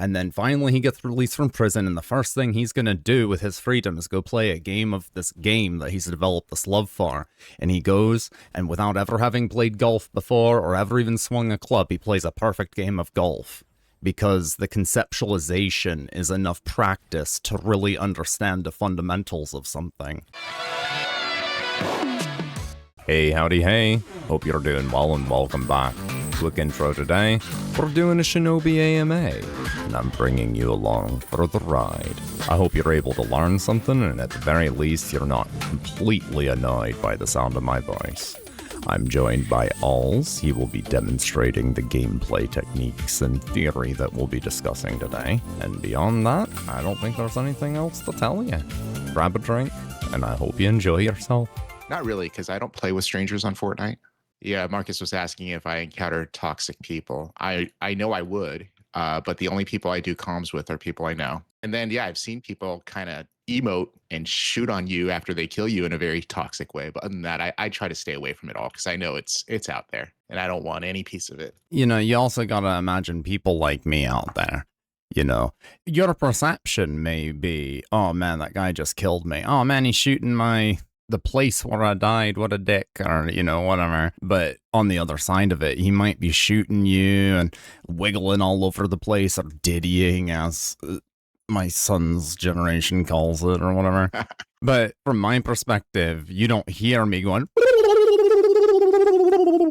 And then finally he gets released from prison, and the first thing he's going to do with his freedom is go play a game of this game that he's developed this love for. And he goes, and without ever having played golf before or ever even swung a club, he plays a perfect game of golf. Because the conceptualization is enough practice to really understand the fundamentals of something. Hey, howdy, hey. Hope you're doing well and welcome back. Quick intro today. We're doing a Shinobi AMA, and I'm bringing you along for the ride. I hope you're able to learn something, and at the very least, you're not completely annoyed by the sound of my voice. I'm joined by Alls. He will be demonstrating the gameplay techniques and theory that we'll be discussing today. And beyond that, I don't think there's anything else to tell you. Grab a drink, and I hope you enjoy yourself. Not really, because I don't play with strangers on Fortnite. Yeah, Marcus was asking if I encountered toxic people. I know I would, but the only people I do comms with are people I know. And then, yeah, I've seen people kind of emote and shoot on you after they kill you in a very toxic way. But other than that, I try to stay away from it all because I know it's out there and I don't want any piece of it. You know, you also gotta imagine people like me out there. You know, your perception may be, oh man, that guy just killed me. Oh man, he's shooting the place where I died, what a dick, or, you know, whatever. But on the other side of it, he might be shooting you and wiggling all over the place, or diddying, as my son's generation calls it, or whatever. But from my perspective, you don't hear me going,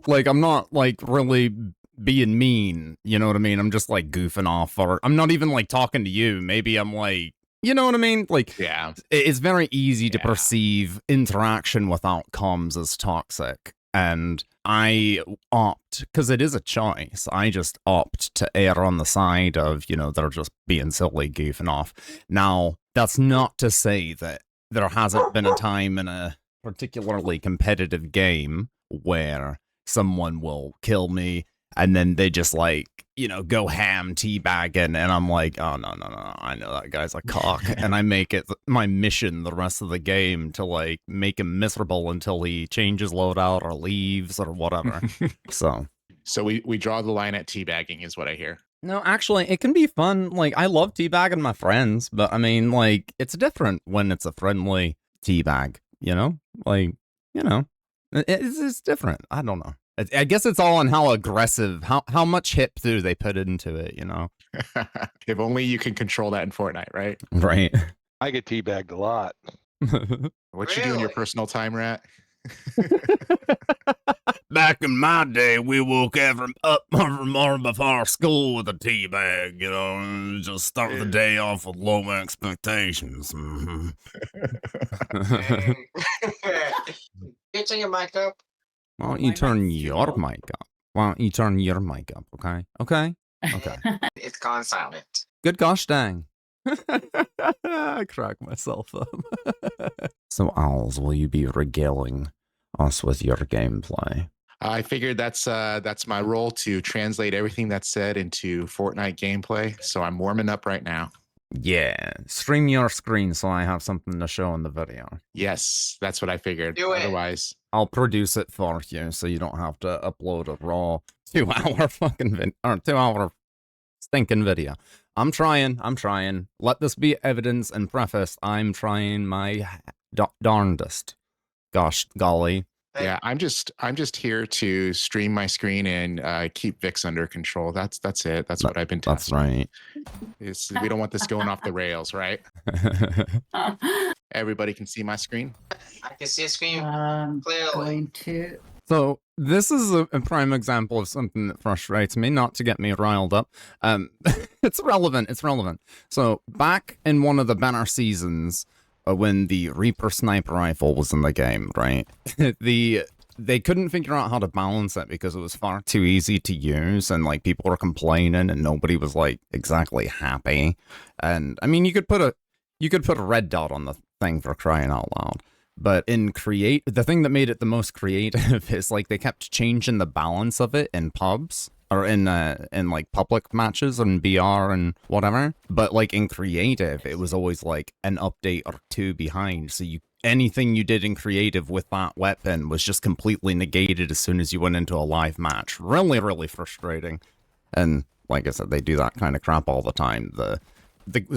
like, I'm not, like, really being mean, you know what I mean? I'm just, like, goofing off, or I'm not even, like, talking to you. Maybe I'm, like, you know what I mean? Like, yeah, it's very easy to perceive interaction without comms as toxic. And I opt, because it is a choice, I just opt to err on the side of, you know, they're just being silly, goofing off. Now, that's not to say that there hasn't been a time in a particularly competitive game where someone will kill me and then they just, like, you know, go ham teabagging, and I'm like, oh, no, I know that guy's a cock, and I make it my mission the rest of the game to, like, make him miserable until he changes loadout or leaves or whatever. So we draw the line at teabagging is what I hear. No, actually, it can be fun. Like, I love teabagging my friends, but, I mean, like, it's different when it's a friendly teabag, you know? Like, you know, it's different. I don't know. I guess it's all on how aggressive, how much hip do they put into it, you know? If only you can control that in Fortnite, right? Right. I get teabagged a lot. What you do in your personal time, Rat? Back in my day, we woke up every morning before school with a tea bag, you know, and just start the day off with low expectations. Mm-hmm. You turn your mic up. Why don't you turn your mic up? Why don't you turn your mic up, okay? Okay? Okay. It's gone silent. Good gosh dang. I crack myself up. So, Owls, will you be regaling us with your gameplay? I figured that's my role, to translate everything that's said into Fortnite gameplay. So I'm warming up right now. Yeah, stream your screen so I have something to show in the video. Yes, that's what I figured. Do it. Otherwise, I'll produce it for you so you don't have to upload a raw 2-hour fucking 2-hour stinking video. I'm trying. Let this be evidence and preface. I'm trying my darndest. Gosh golly. yeah, I'm just here to stream my screen and keep Vix under control. That's it. That's what I've been telling. That's right. We don't want this going off the rails, right? Everybody can see my screen. I can see a screen clearly. Going to. So this is a prime example of something that frustrates me, not to get me riled up. It's relevant. So back in one of the better seasons, when the Reaper sniper rifle was in the game, right? They couldn't figure out how to balance it because it was far too easy to use, and, like, people were complaining and nobody was, like, exactly happy. And I mean, you could put a red dot on the thing, for crying out loud. But the thing that made it the most creative is, like, they kept changing the balance of it in pubs, or in like public matches and BR and whatever. But, like, in creative, it was always like an update or two behind. So anything you did in creative with that weapon was just completely negated as soon as you went into a live match. Really, really frustrating. And like I said, they do that kind of crap all the time. The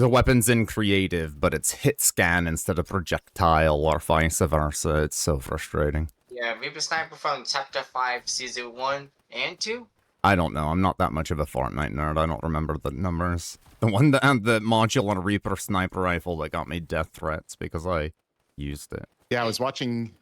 weapon's in creative, but it's hit scan instead of projectile or vice versa. It's so frustrating. Yeah, Reaper Sniper from Chapter 5, Season 1 and 2. I don't know. I'm not that much of a Fortnite nerd. I don't remember the numbers. The one that had the modular Reaper sniper rifle that got me death threats because I used it. Yeah, I was watching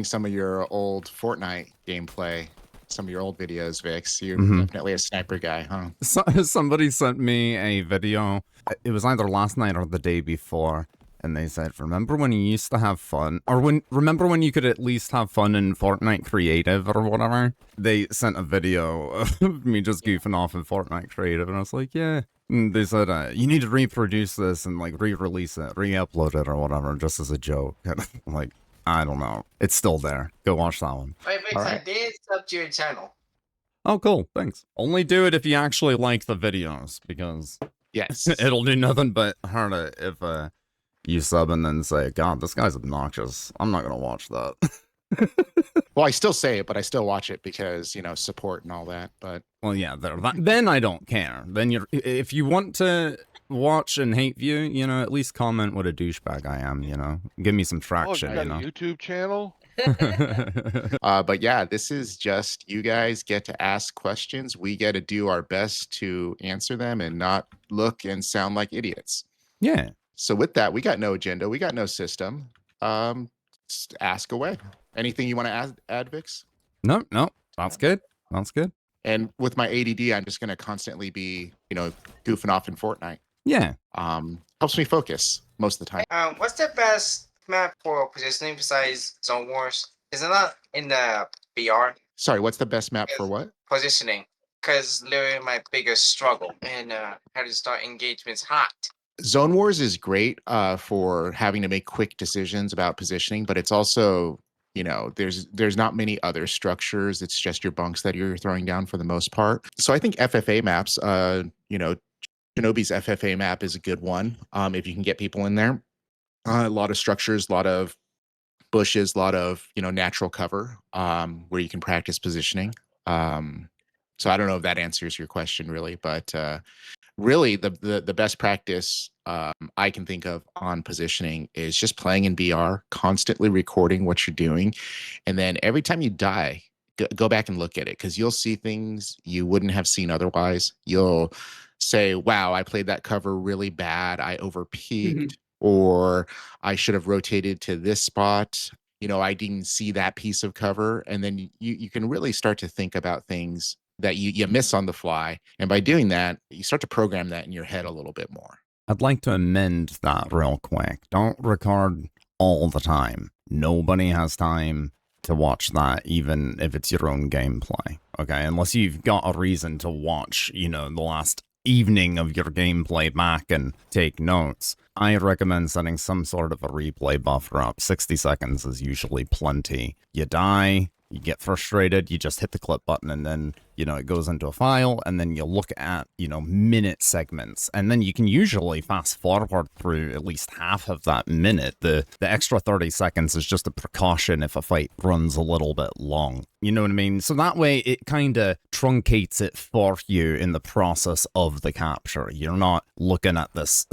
some of your old Fortnite gameplay, some of your old videos, Vix. You're definitely a sniper guy, huh? Somebody sent me a video. It was either last night or the day before. And they said, remember when you used to have fun? Or remember when you could at least have fun in Fortnite Creative or whatever? They sent a video of me just goofing off in Fortnite Creative. And I was like, yeah. And they said, you need to reproduce this and like re-release it, re-upload it or whatever, just as a joke. And I'm like, I don't know. It's still there. Go watch that one. Wait, Vix, Alright. I did sub to your channel. Oh, cool. Thanks. Only do it if you actually like the videos, because Yes. it'll do nothing but hurt it if you sub and then say, God, this guy's obnoxious. I'm not going to watch that. Well, I still say it, but I still watch it because, you know, support and all that. But Well, yeah, then I don't care. Then if you want to watch and hate view, you know, at least comment what a douchebag I am, you know. Give me some Oh, you traction, got you a know. YouTube channel? but yeah, this is just you guys get to ask questions. We get to do our best to answer them and not look and sound like idiots. Yeah. So with that, we got no agenda, we got no system. Just ask away. Anything you want to add, Vix? No, that's good. That's good. And with my ADD, I'm just going to constantly be, you know, goofing off in Fortnite. Yeah. Helps me focus most of the time. What's the best map for positioning besides Zone Wars? Is it not in the VR? Sorry, what's the best map for what? Positioning. Because literally my biggest struggle and how to start engagements hot. Zone Wars is great for having to make quick decisions about positioning, but it's also, you know, there's not many other structures. It's just your bunks that you're throwing down for the most part. So I think FFA maps, you know, Shinobi's FFA map is a good one if you can get people in there. A lot of structures, a lot of bushes, a lot of, you know, natural cover where you can practice positioning. So I don't know if that answers your question really, but really the best practice I can think of on positioning is just playing in VR, constantly recording what you're doing. And then every time you die, go back and look at it because you'll see things you wouldn't have seen otherwise. You'll say, wow, I played that cover really bad. I over-peaked, or I should have rotated to this spot. You know, I didn't see that piece of cover. And then you can really start to think about things that you miss on the fly. And by doing that, you start to program that in your head a little bit more. I'd like to amend that real quick. Don't record all the time. Nobody has time to watch that, even if it's your own gameplay. Okay, unless you've got a reason to watch, you know, the last evening of your gameplay back and take notes. I recommend setting some sort of a replay buffer up. 60 seconds is usually plenty. You die, you get frustrated, you just hit the clip button and then, you know, it goes into a file and then you look at, you know, minute segments and then you can usually fast forward through at least half of that minute. The extra 30 seconds is just a precaution if a fight runs a little bit long. You know what I mean? So that way it kind of truncates it for you in the process of the capture. You're not looking at this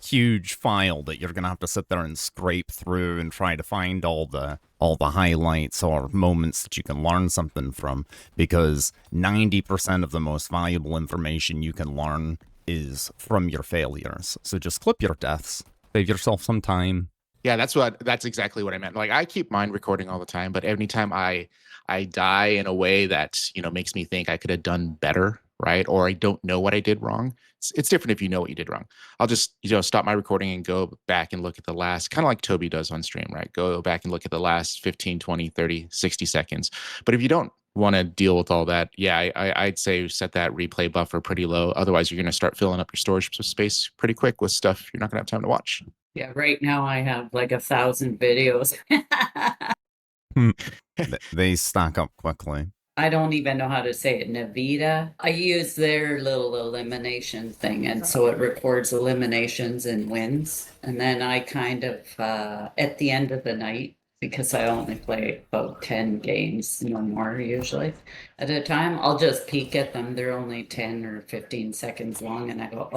huge file that you're going to have to sit there and scrape through and try to find all the highlights or moments that you can learn something from, because 90% of the most valuable information you can learn is from your failures. So just clip your deaths, save yourself some time. Yeah, that's exactly what I meant. Like I keep mine recording all the time, but anytime I die in a way that, you know, makes me think I could have done better, right? Or I don't know what I did wrong. It's different if you know what you did wrong. I'll just, you know, stop my recording and go back and look at the last, kind of like Toby does on stream, right? Go back and look at the last 15, 20, 30, 60 seconds. But if you don't want to deal with all that, yeah, I'd say set that replay buffer pretty low. Otherwise, you're going to start filling up your storage space pretty quick with stuff you're not going to have time to watch. Yeah, right now I have like 1,000 videos. They stack up quickly. I don't even know how to say it. Navita. I use their little elimination thing, and so it records eliminations and wins. And then I kind of, at the end of the night, because I only play about 10 games, no more usually at a time. I'll just peek at them. They're only 10 or 15 seconds long, and I go,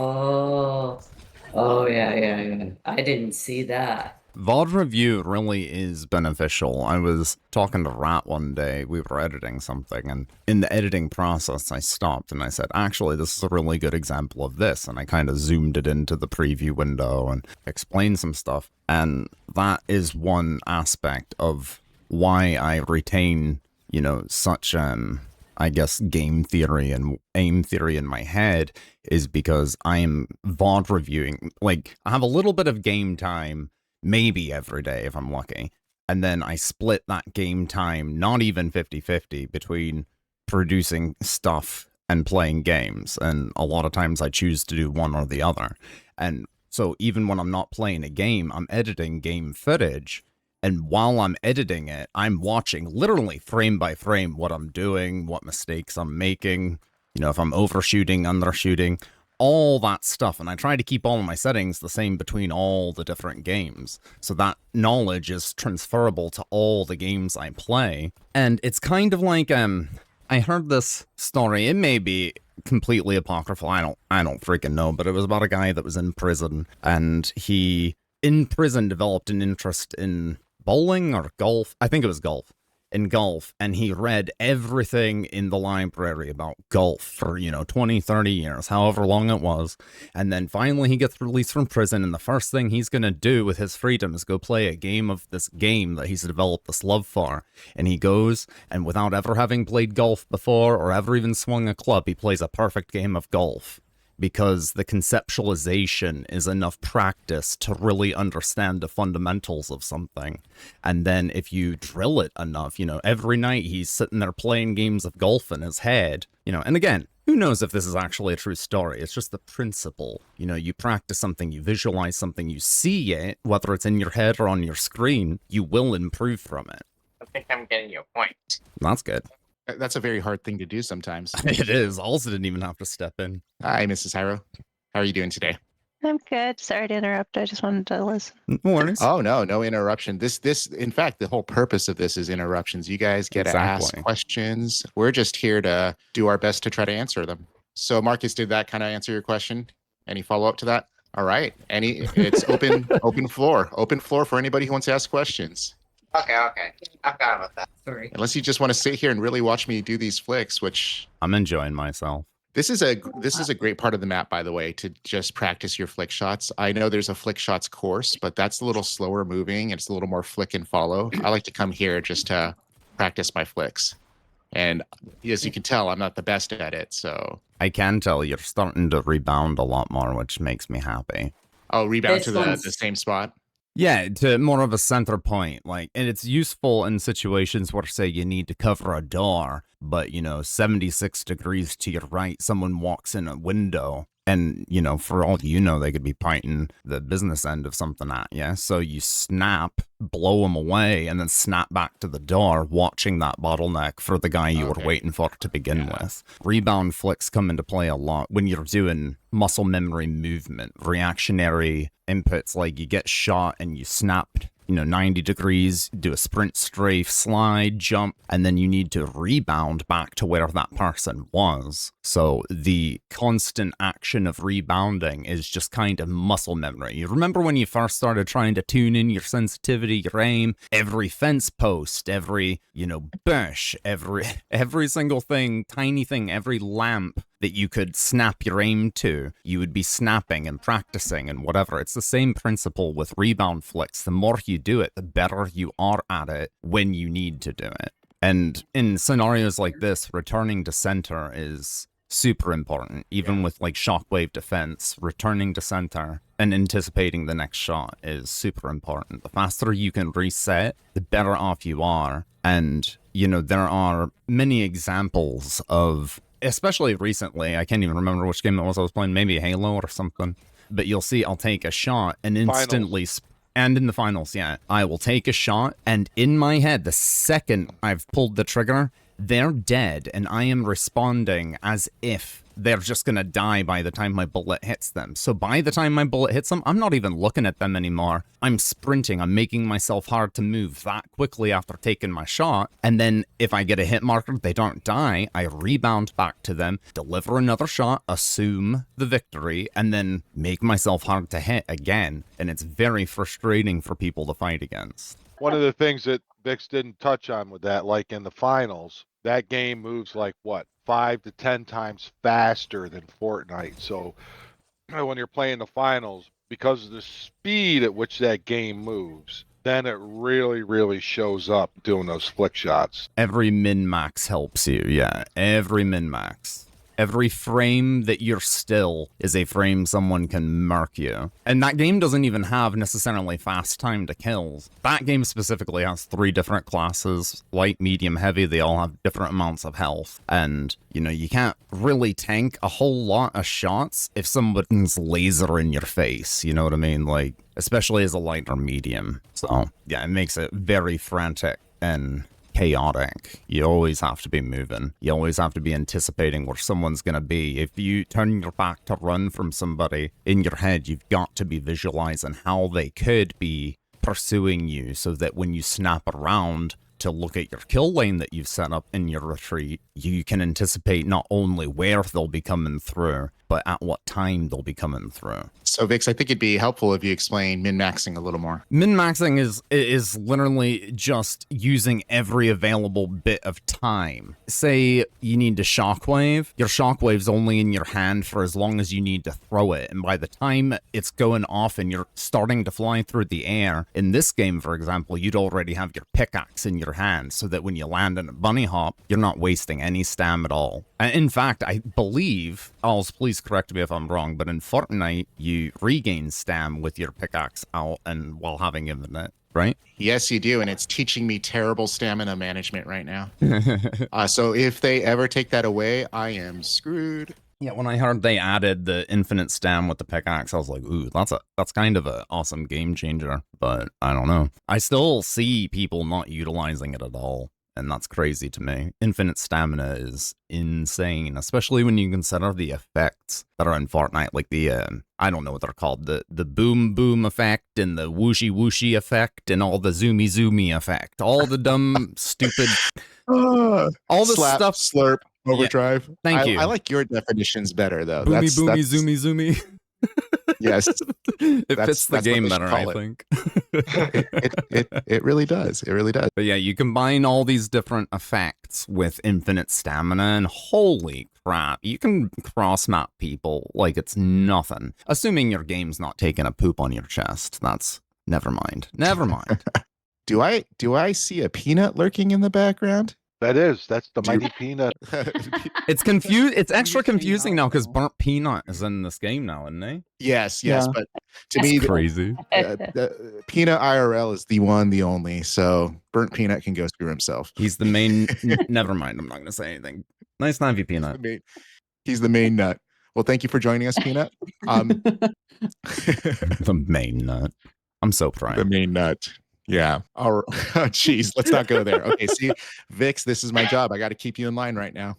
oh, yeah. I didn't see that. VOD review really is beneficial. I was talking to Rat one day, we were editing something, and in the editing process I stopped and I said, actually this is a really good example of this, and I kind of zoomed it into the preview window and explained some stuff, and that is one aspect of why I retain, you know, such I guess game theory and aim theory in my head, is because I'm VOD reviewing. Like, I have a little bit of game time maybe every day if I'm lucky, and then I split that game time not even 50-50 between producing stuff and playing games, and a lot of times I choose to do one or the other. And so even when I'm not playing a game, I'm editing game footage, and while I'm editing it, I'm watching literally frame by frame what I'm doing, what mistakes I'm making, you know, if I'm overshooting, undershooting, all that stuff. And I try to keep all of my settings the same between all the different games, so that knowledge is transferable to all the games I play. And it's kind of like, I heard this story, it may be completely apocryphal, I don't freaking know, but it was about a guy that was in prison, and he, in prison, developed an interest in bowling or golf. I think it was golf. In golf, and he read everything in the library about golf for, you know, 20, 30 years, however long it was. And then finally he gets released from prison, and the first thing he's going to do with his freedom is go play a game of this game that he's developed this love for. And he goes, and without ever having played golf before or ever even swung a club, he plays a perfect game of golf, because the conceptualization is enough practice to really understand the fundamentals of something. And then if you drill it enough, you know, every night he's sitting there playing games of golf in his head, you know, and again, who knows if this is actually a true story? It's just the principle. You know, you practice something, you visualize something, you see it, whether it's in your head or on your screen, you will improve from it. I think I'm getting your point. That's good. That's a very hard thing to do sometimes. It is. Also didn't even have to step in. Hi, Mrs. Hyro. How are you doing today? I'm good. Sorry to interrupt. I just wanted to listen. No worries. Oh, no interruption. This, in fact, the whole purpose of this is interruptions. You guys get to ask questions. We're just here to do our best to try to answer them. So, Marcus, did that kind of answer your question? Any follow up to that? All right. It's open floor for anybody who wants to ask questions. Okay. I forgot about that. Sorry. Unless you just want to sit here and really watch me do these flicks, which I'm enjoying myself. this is a great part of the map, by the way, to just practice your flick shots. I know there's a flick shots course, but that's a little slower moving. It's a little more flick and follow. I like to come here just to practice my flicks. And as you can tell, I'm not the best at it. So I can tell you're starting to rebound a lot more, which makes me happy. rebound This to the one's- same spot. Yeah, to more of a center point, like, and it's useful in situations where, say, you need to cover a door, but, you know, 76 degrees to your right, someone walks in a window, and, you know, for all you know, they could be pointing the business end of something at you. So you snap, blow them away, and then snap back to the door, watching that bottleneck for the guy you were waiting for to begin with. Rebound flicks come into play a lot when you're doing muscle memory movement, reactionary inputs, like you get shot and you snap, you know, 90 degrees, do a sprint, strafe, slide, jump, and then you need to rebound back to where that person was. So the constant action of rebounding is just kind of muscle memory. You remember when you first started trying to tune in your sensitivity, your aim, every fence post, every, you know, bush, every single thing, tiny thing, every lamp that you could snap your aim to, you would be snapping and practicing and whatever. It's the same principle with rebound flicks. The more you do it, the better you are at it when you need to do it. And in scenarios like this, returning to center is super important. Even with like shockwave defense, returning to center and anticipating the next shot is super important. The faster you can reset, the better off you are. And, you know, there are many examples of, especially recently, I can't even remember which game it was I was playing, maybe Halo or something, but you'll see I'll take a shot and instantly, and in the finals, yeah, I will take a shot, and in my head, the second I've pulled the trigger, they're dead and I am responding as if they're just gonna die by the time my bullet hits them. So by the time my bullet hits them, I'm not even looking at them anymore. I'm sprinting, I'm making myself hard to move that quickly after taking my shot, and then if I get a hit marker, they don't die, I rebound back to them, deliver another shot, assume the victory, and then make myself hard to hit again, and it's very frustrating for people to fight against. One of the things that Vix didn't touch on with that, like in the finals, that game moves like what, 5 to 10 times faster than Fortnite. So when you're playing the finals, because of the speed at which that game moves, then it really, really shows up doing those flick shots. Every min-max helps you, yeah. Every min-max. Every frame that you're still is a frame someone can murk you. And that game doesn't even have necessarily fast time to kills. That game specifically has 3 different classes, light, medium, heavy. They all have different amounts of health. And, you know, you can't really tank a whole lot of shots if someone's laser in your face, you know what I mean? Like, especially as a light or medium. So, yeah, it makes it very frantic and chaotic. You always have to be moving. You always have to be anticipating where someone's going to be. If you turn your back to run from somebody, in your head, you've got to be visualizing how they could be pursuing you so that when you snap around to look at your kill lane that you've set up in your retreat, you can anticipate not only where they'll be coming through, but at what time they'll be coming through. So, Vix, I think it'd be helpful if you explain min-maxing a little more. Min-maxing is literally just using every available bit of time. Say you need to shockwave, your shockwave's only in your hand for as long as you need to throw it, and by the time it's going off and you're starting to fly through the air, in this game, for example, you'd already have your pickaxe in your hand, so that when you land in a bunny hop, you're not wasting any stam at all. And in fact, I believe, please correct me if I'm wrong, but in Fortnite, you regain stam with your pickaxe out and while having infinite, right? Yes, you do, and it's teaching me terrible stamina management right now. So if they ever take that away, I am screwed. Yeah, when I heard they added the infinite stam with the pickaxe, I was like, ooh, that's kind of an awesome game changer, but I don't know. I still see people not utilizing it at all. And that's crazy to me. Infinite stamina is insane, especially when you consider the effects that are in Fortnite, like the, I don't know what they're called, the boom boom effect and the whooshy whooshy effect and all the zoomy zoomy effect. All the dumb, stupid, all the Slap, stuff. Slurp, overdrive. Thank you. I like your definitions better, though. Boomy boomy zoomy zoomy. Yes. It fits the that's game what they better, call I it. think. It really does. It really does. But yeah, you combine all these different effects with infinite stamina, and holy crap, you can cross-map people like it's nothing. Assuming your game's not taking a poop on your chest. That's... never mind. Never mind. Do I see a peanut lurking in the background? That's the mighty peanut. It's extra confusing now because Burnt Peanut is in this game now, isn't he? Yes, Yeah. but to me, Crazy. the Peanut IRL is the one, the only. So Burnt Peanut can go screw himself. He's the main... never mind, I'm not going to say anything. Nice to have you, Peanut. He's the main nut. Well, thank you for joining us, Peanut. The main nut. I'm so proud. The main nut. Yeah. Oh, jeez. Let's not go there. Okay. See, Vix, this is my job. I got to keep you in line right now.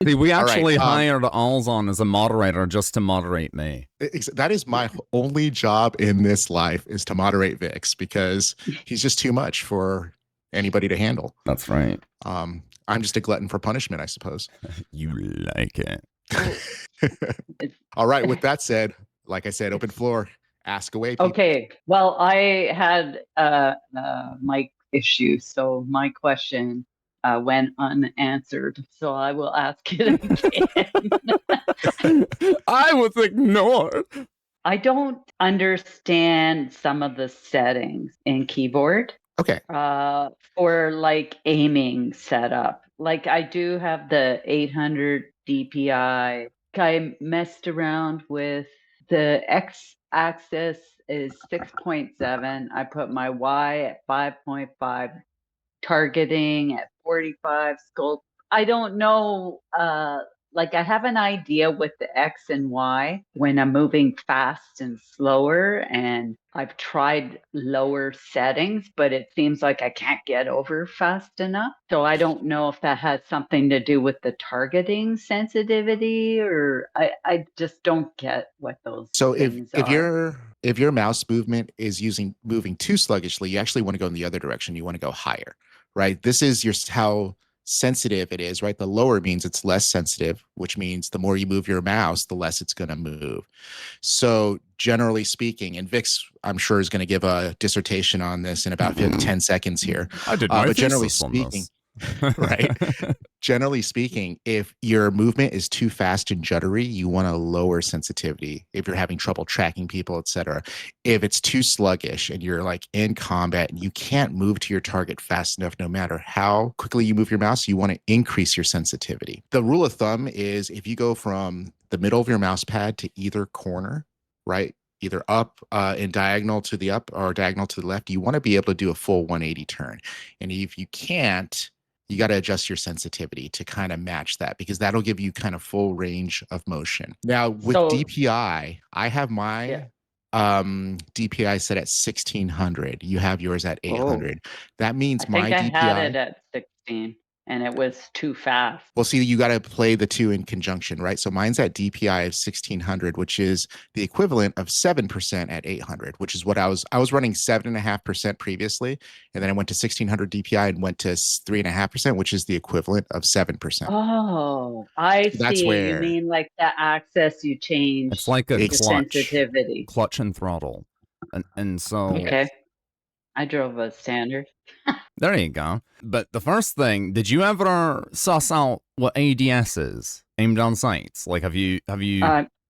See, we All right, actually hired Alzon as a moderator just to moderate me. That is my only job in this life, is to moderate Vix, because he's just too much for anybody to handle. That's right. I'm just a glutton for punishment, I suppose. You like it. All right. With that said, like I said, open floor. Ask away, people. Okay. Well, I had mic issue, so my question went unanswered. So I will ask it again. I was ignored. I don't understand some of the settings in keyboard Okay. for like aiming setup. Like I do have the 800 DPI. I messed around with the x-axis is 6.7. I put my y at 5.5, targeting at 45, sculpt. I don't know like I have an idea with the X and Y when I'm moving fast and slower, and I've tried lower settings, but it seems like I can't get over fast enough. So I don't know if that has something to do with the targeting sensitivity, or I just don't get what those So things if are. your mouse movement is moving too sluggishly, you actually want to go in the other direction. You want to go higher, right? This is how sensitive it is, right? The lower means it's less sensitive, which means the more you move your mouse, the less it's going to move. So generally speaking, and Vix, I'm sure, is going to give a dissertation on this in about 10 seconds here. I did my But generally thesis on speaking, this. right? Generally speaking, if your movement is too fast and juddery, you want to lower sensitivity. If you're having trouble tracking people, etc. If it's too sluggish and you're like in combat and you can't move to your target fast enough, no matter how quickly you move your mouse, you want to increase your sensitivity. The rule of thumb is if you go from the middle of your mouse pad to either corner, right? Either up and diagonal to the up or diagonal to the left, you want to be able to do a full 180 turn. And if you can't, you got to adjust your sensitivity to kind of match that, because that'll give you kind of full range of motion. Now with DPI, I have my DPI set at 1600. You have yours at 800. That means I think my I DPI had it at 16 and it was too fast. Well, see, you got to play the two in conjunction, right? So mine's at DPI of 1600, which is the equivalent of 7% at 800, which is what I was running 7.5% previously. And then I went to 1600 DPI and went to 3.5%, which is the equivalent of 7%. Oh, I So that's see. You where mean like the access you change It's like a the clutch, sensitivity. clutch and throttle, and so Okay. I drove a standard. there you go. But the first thing, did you ever suss out what ADS is? Aim down sights. Like, have you?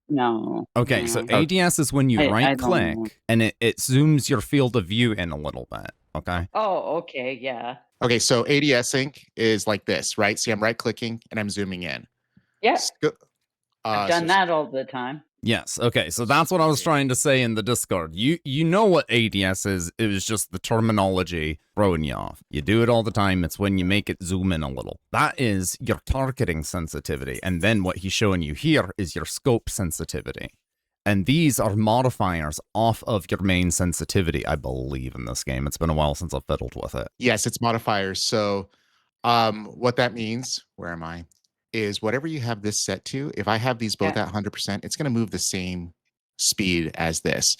No. Okay, so no. ADS is when you I right don't know. click and it zooms your field of view in a little bit. Okay. Oh, okay. Yeah. Okay, so ADS sync is like this, right? See, I'm right clicking and I'm zooming in. Yeah. Sco- I've done that all the time. Yes. Okay. So that's what I was trying to say in the Discord. You know what ADS is. It was just the terminology throwing you off. You do it all the time. It's when you make it zoom in a little. That is your targeting sensitivity. And then what he's showing you here is your scope sensitivity. And these are modifiers off of your main sensitivity, I believe, in this game. It's been a while since I've fiddled with it. Yes, it's modifiers. So what that means, where am I? Is whatever you have this set to, if I have these both at 100%, it's going to move the same speed as this.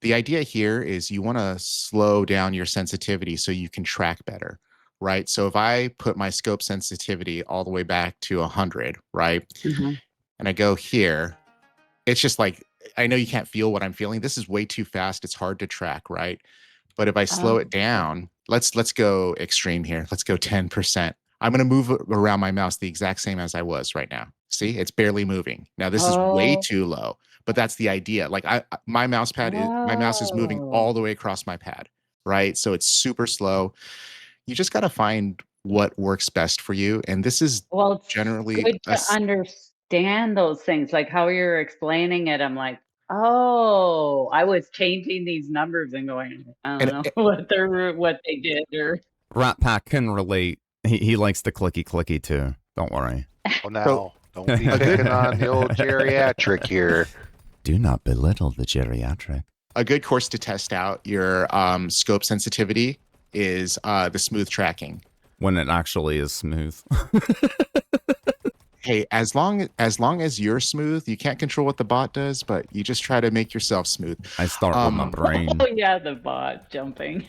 The idea here is you want to slow down your sensitivity so you can track better, right? So if I put my scope sensitivity all the way back to 100, right? Mm-hmm. And I go here, it's just like, I know you can't feel what I'm feeling. This is way too fast. It's hard to track, right? But if I slow it down, let's go extreme here. Let's go 10%. I'm going to move around my mouse the exact same as I was right now. See, it's barely moving. Now this is way too low, but that's the idea. Like my mouse is moving all the way across my pad, right? So it's super slow. You just got to find what works best for you. And this is generally good to understand those things. Like how you're explaining it, I'm like, oh, I was changing these numbers and going, I don't know what they did. Or Rat Pack can relate. He likes the clicky too. Don't worry. Oh, now don't be picking on the old geriatric here. Do not belittle the geriatric. A good course to test out your scope sensitivity is the smooth tracking. When it actually is smooth. Hey, as long as you're smooth, you can't control what the bot does, but you just try to make yourself smooth. I start with my brain. Oh yeah, the bot jumping.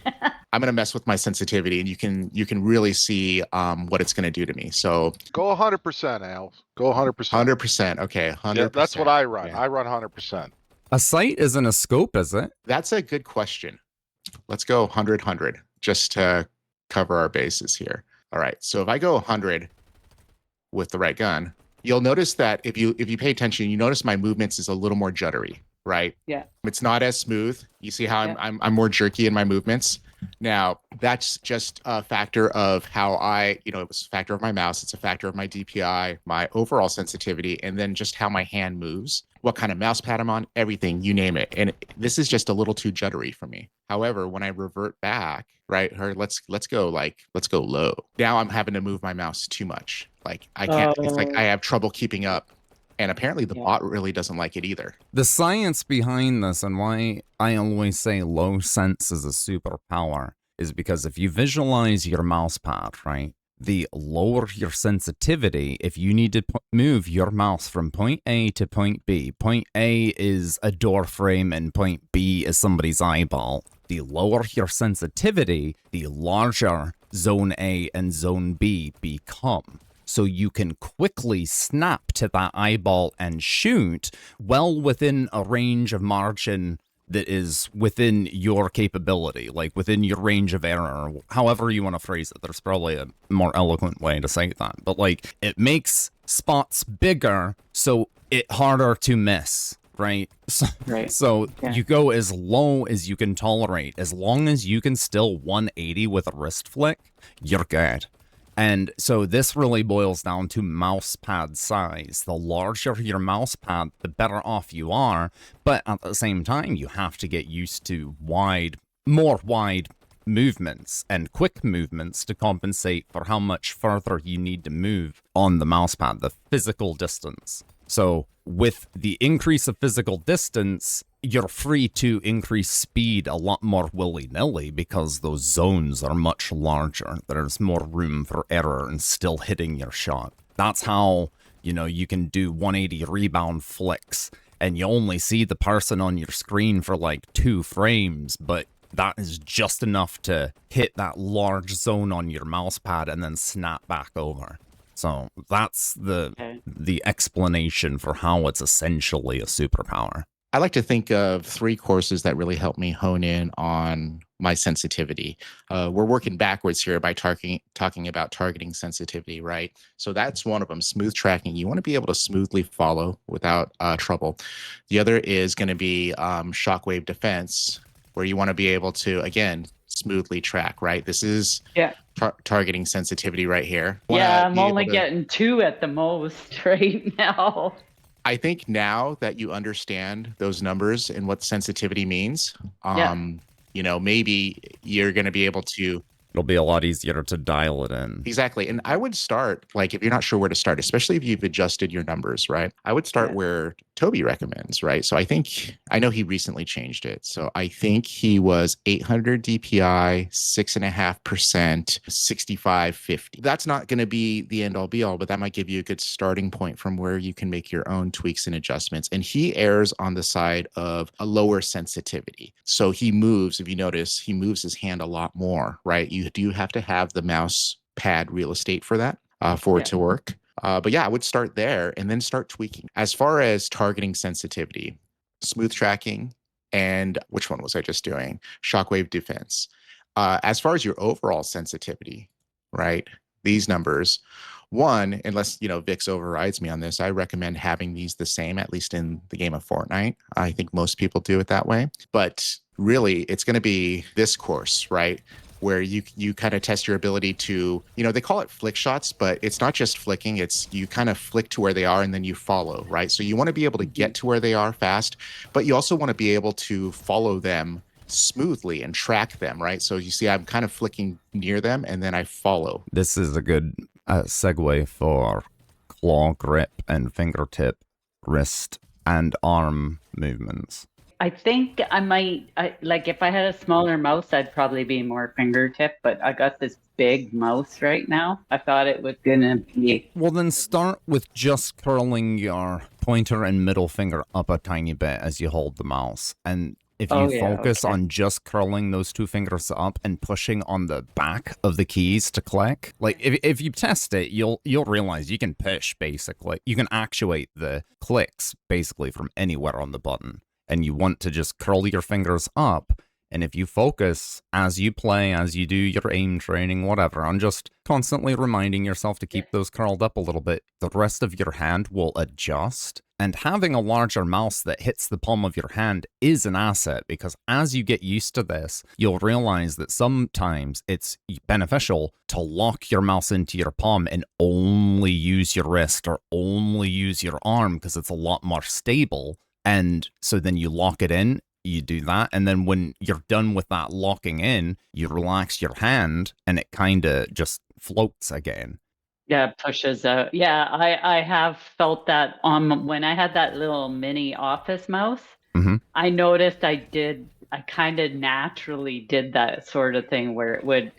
I'm gonna mess with my sensitivity, and you can really see what it's gonna do to me. So go 100%, Al. Go 100%. 100%. Okay, 100%. Yeah, that's what I run. Yeah. I run 100%. A sight isn't a scope, is it? That's a good question. Let's go 100, just to cover our bases here. All right. So if I go 100 with the right gun, you'll notice that if you pay attention, you notice my movements is a little more juddery, right? Yeah. It's not as smooth. You see how I'm more jerky in my movements. Now that's just a factor of how it was a factor of my mouse. It's a factor of my DPI, my overall sensitivity, and then just how my hand moves, what kind of mouse pad I'm on, everything, you name it. And this is just a little too juddery for me. However, when I revert back, right, let's go low. Now I'm having to move my mouse too much. Like I can't. It's like Oh. I have trouble keeping up, and apparently the Yeah. bot really doesn't like it either. The science behind this and why I always say low sense is a superpower is because if you visualize your mouse pad, right, the lower your sensitivity, if you need to move your mouse from point A to point B, point A is a door frame and point B is somebody's eyeball. The lower your sensitivity, the larger zone A and zone B become. So you can quickly snap to that eyeball and shoot well within a range of margin that is within your capability, like within your range of error, however you want to phrase it. There's probably a more eloquent way to say that, but like it makes spots bigger, so it harder to miss, right? So Yeah. you go as low as you can tolerate. As long as you can still 180 with a wrist flick, you're good. And so this really boils down to mouse pad size. The larger your mouse pad, the better off you are. But at the same time, you have to get used to more wide movements and quick movements to compensate for how much further you need to move on the mouse pad, the physical distance. So with the increase of physical distance, you're free to increase speed a lot more willy-nilly because those zones are much larger. There's more room for error and still hitting your shot. That's how, you can do 180 rebound flicks and you only see the person on your screen for like 2 frames, but that is just enough to hit that large zone on your mouse pad and then snap back over. So that's the explanation for how it's essentially a superpower. I like to think of 3 courses that really help me hone in on my sensitivity. We're working backwards here by talking about targeting sensitivity, right? So that's one of them, smooth tracking. You want to be able to smoothly follow without trouble. The other is going to be shockwave defense, where you want to be able to, again, smoothly track, right? This is targeting sensitivity right here. Yeah, I'm only getting 2 at the most right now. I think now that you understand those numbers and what sensitivity means, maybe you're going to be able to. It'll be a lot easier to dial it in. Exactly. And I would start, like, if you're not sure where to start, especially if you've adjusted your numbers, right? I would start where Toby recommends, right? So I know he recently changed it. So I think he was 800 DPI, 6.5%, 6550. That's not going to be the end all be all, but that might give you a good starting point from where you can make your own tweaks and adjustments. And he errs on the side of a lower sensitivity. So he moves, if you notice, he moves his hand a lot more, right? You do have to have the mouse pad real estate for that, for it to work. But yeah, I would start there and then start tweaking. As far as targeting sensitivity, smooth tracking, and which one was I just doing? Shockwave defense. As far as your overall sensitivity, right? These numbers, one, unless, Vix overrides me on this, I recommend having these the same, at least in the game of Fortnite. I think most people do it that way. But really, it's going to be this course, right? Where you kind of test your ability to, they call it flick shots, but it's not just flicking, it's you kind of flick to where they are and then you follow, right? So you want to be able to get to where they are fast, but you also want to be able to follow them smoothly and track them, right? So you see, I'm kind of flicking near them and then I follow. This is a good segue for claw grip and fingertip, wrist and arm movements. I think I might, if I had a smaller mouse, I'd probably be more fingertip, but I got this big mouse right now. I thought it was going to be. Well, then start with just curling your pointer and middle finger up a tiny bit as you hold the mouse. And if you focus on just curling those 2 fingers up and pushing on the back of the keys to click, like if you test it, you'll realize you can push basically. You can actuate the clicks basically from anywhere on the button. And you want to just curl your fingers up. And if you focus as you play, as you do your aim training, whatever, on just constantly reminding yourself to keep those curled up a little bit, the rest of your hand will adjust. And having a larger mouse that hits the palm of your hand is an asset, because as you get used to this, you'll realize that sometimes it's beneficial to lock your mouse into your palm and only use your wrist or only use your arm, because it's a lot more stable. And so then you lock it in, you do that, and then when you're done with that locking in, you relax your hand, and it kind of just floats again. Yeah, pushes out. Yeah, I have felt that on when I had that little mini office mouse. Mhm. I noticed I kind of naturally did that sort of thing where it would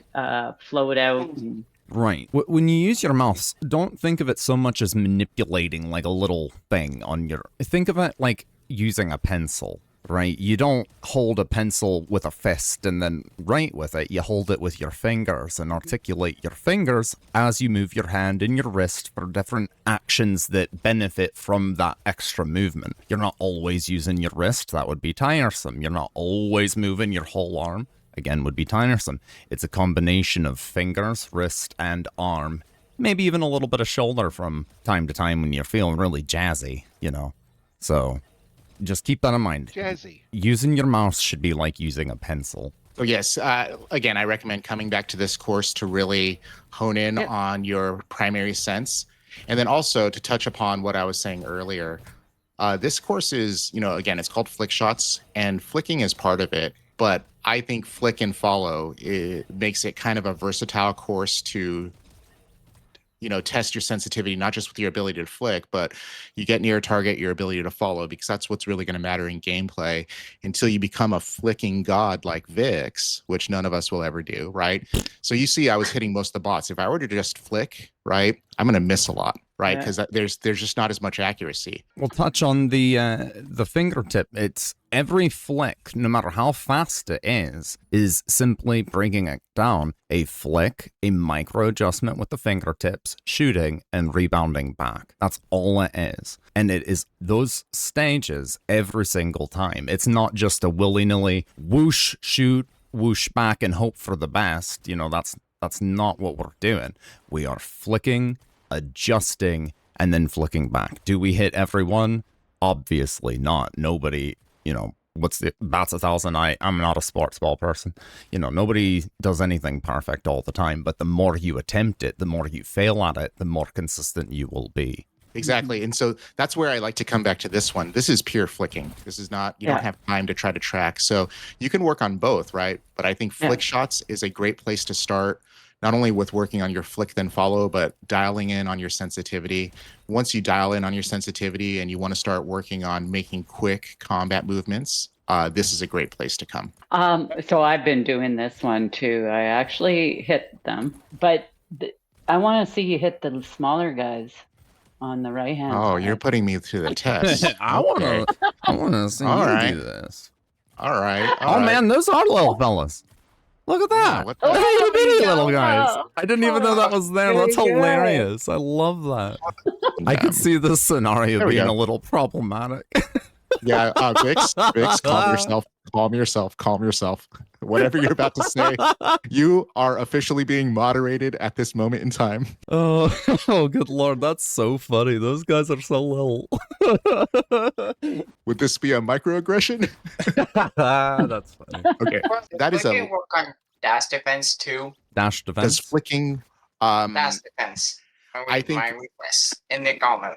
float out. And, Right. When you use your mouse, don't think of it so much as manipulating like a little thing on your. Think of it like using a pencil, right? You don't hold a pencil with a fist and then write with it. You hold it with your fingers and articulate your fingers as you move your hand and your wrist for different actions that benefit from that extra movement. You're not always using your wrist. That would be tiresome. You're not always moving your whole arm. Again, would be tiresome. It's a combination of fingers, wrist, and arm. Maybe even a little bit of shoulder from time to time when you're feeling really jazzy, you know. So just keep that in mind. Jazzy. Using your mouse should be like using a pencil. So yes, again, I recommend coming back to this course to really hone in on your primary sense. And then also to touch upon what I was saying earlier, this course is, again, it's called Flick Shots, and flicking is part of it. But I think flick and follow, it makes it kind of a versatile course to, test your sensitivity, not just with your ability to flick, but you get near a target, your ability to follow, because that's what's really going to matter in gameplay until you become a flicking god like Vix, which none of us will ever do, right? So you see, I was hitting most of the bots. If I were to just flick, right, I'm going to miss a lot, right? Because there's just not as much accuracy. We'll touch on the fingertip. It's every flick, no matter how fast it is simply breaking it down. A flick, a micro adjustment with the fingertips, shooting, and rebounding back. That's all it is. And it is those stages every single time. It's not just a willy-nilly whoosh, shoot, whoosh back, and hope for the best. That's not what we're doing. We are flicking, adjusting, and then flicking back. Do we hit everyone? Obviously not. Nobody, bats 1,000. I'm not a sports ball person. Nobody does anything perfect all the time, but the more you attempt it, the more you fail at it, the more consistent you will be. Exactly. And so that's where I like to come back to this one. This is pure flicking. This is not, you don't have time to try to track. So you can work on both, right? But I think Flick Shots is a great place to start, not only with working on your flick then follow, but dialing in on your sensitivity. Once you dial in on your sensitivity and you want to start working on making quick combat movements, this is a great place to come. So I've been doing this one too. I actually hit them, but I want to see you hit the smaller guys on the right hand. Oh, side. you're putting me through the test. I wanna see All you right. do this. All right. Oh man, those are little fellas. Look at that. Yeah, what the- Look at the there you bitty little go. guys. I didn't even know that was there. That's Very good. hilarious. I love that. I could see this scenario There we being go. a little problematic. Yeah, Vix, calm yourself. Whatever you're about to say, you are officially being moderated at this moment in time. Oh, good lord, that's so funny. Those guys are so little. Would this be a microaggression? That's funny. Okay, that is Flicking a work on dash defense too. Dash does defense. flicking. Dash defense. I think- my request in the comment.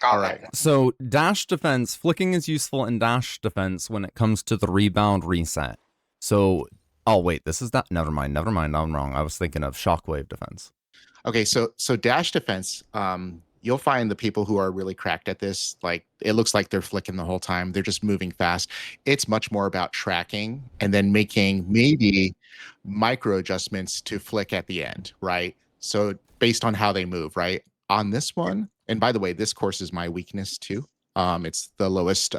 All right. So dash defense, flicking is useful in dash defense when it comes to the rebound reset. So, oh wait, this is that. Never mind. I'm wrong. I was thinking of shockwave defense. Okay, so dash defense. You'll find the people who are really cracked at this, like it looks like they're flicking the whole time. They're just moving fast. It's much more about tracking and then making maybe micro adjustments to flick at the end, right? So based on how they move, right? On this one, and by the way, this course is my weakness too. It's the lowest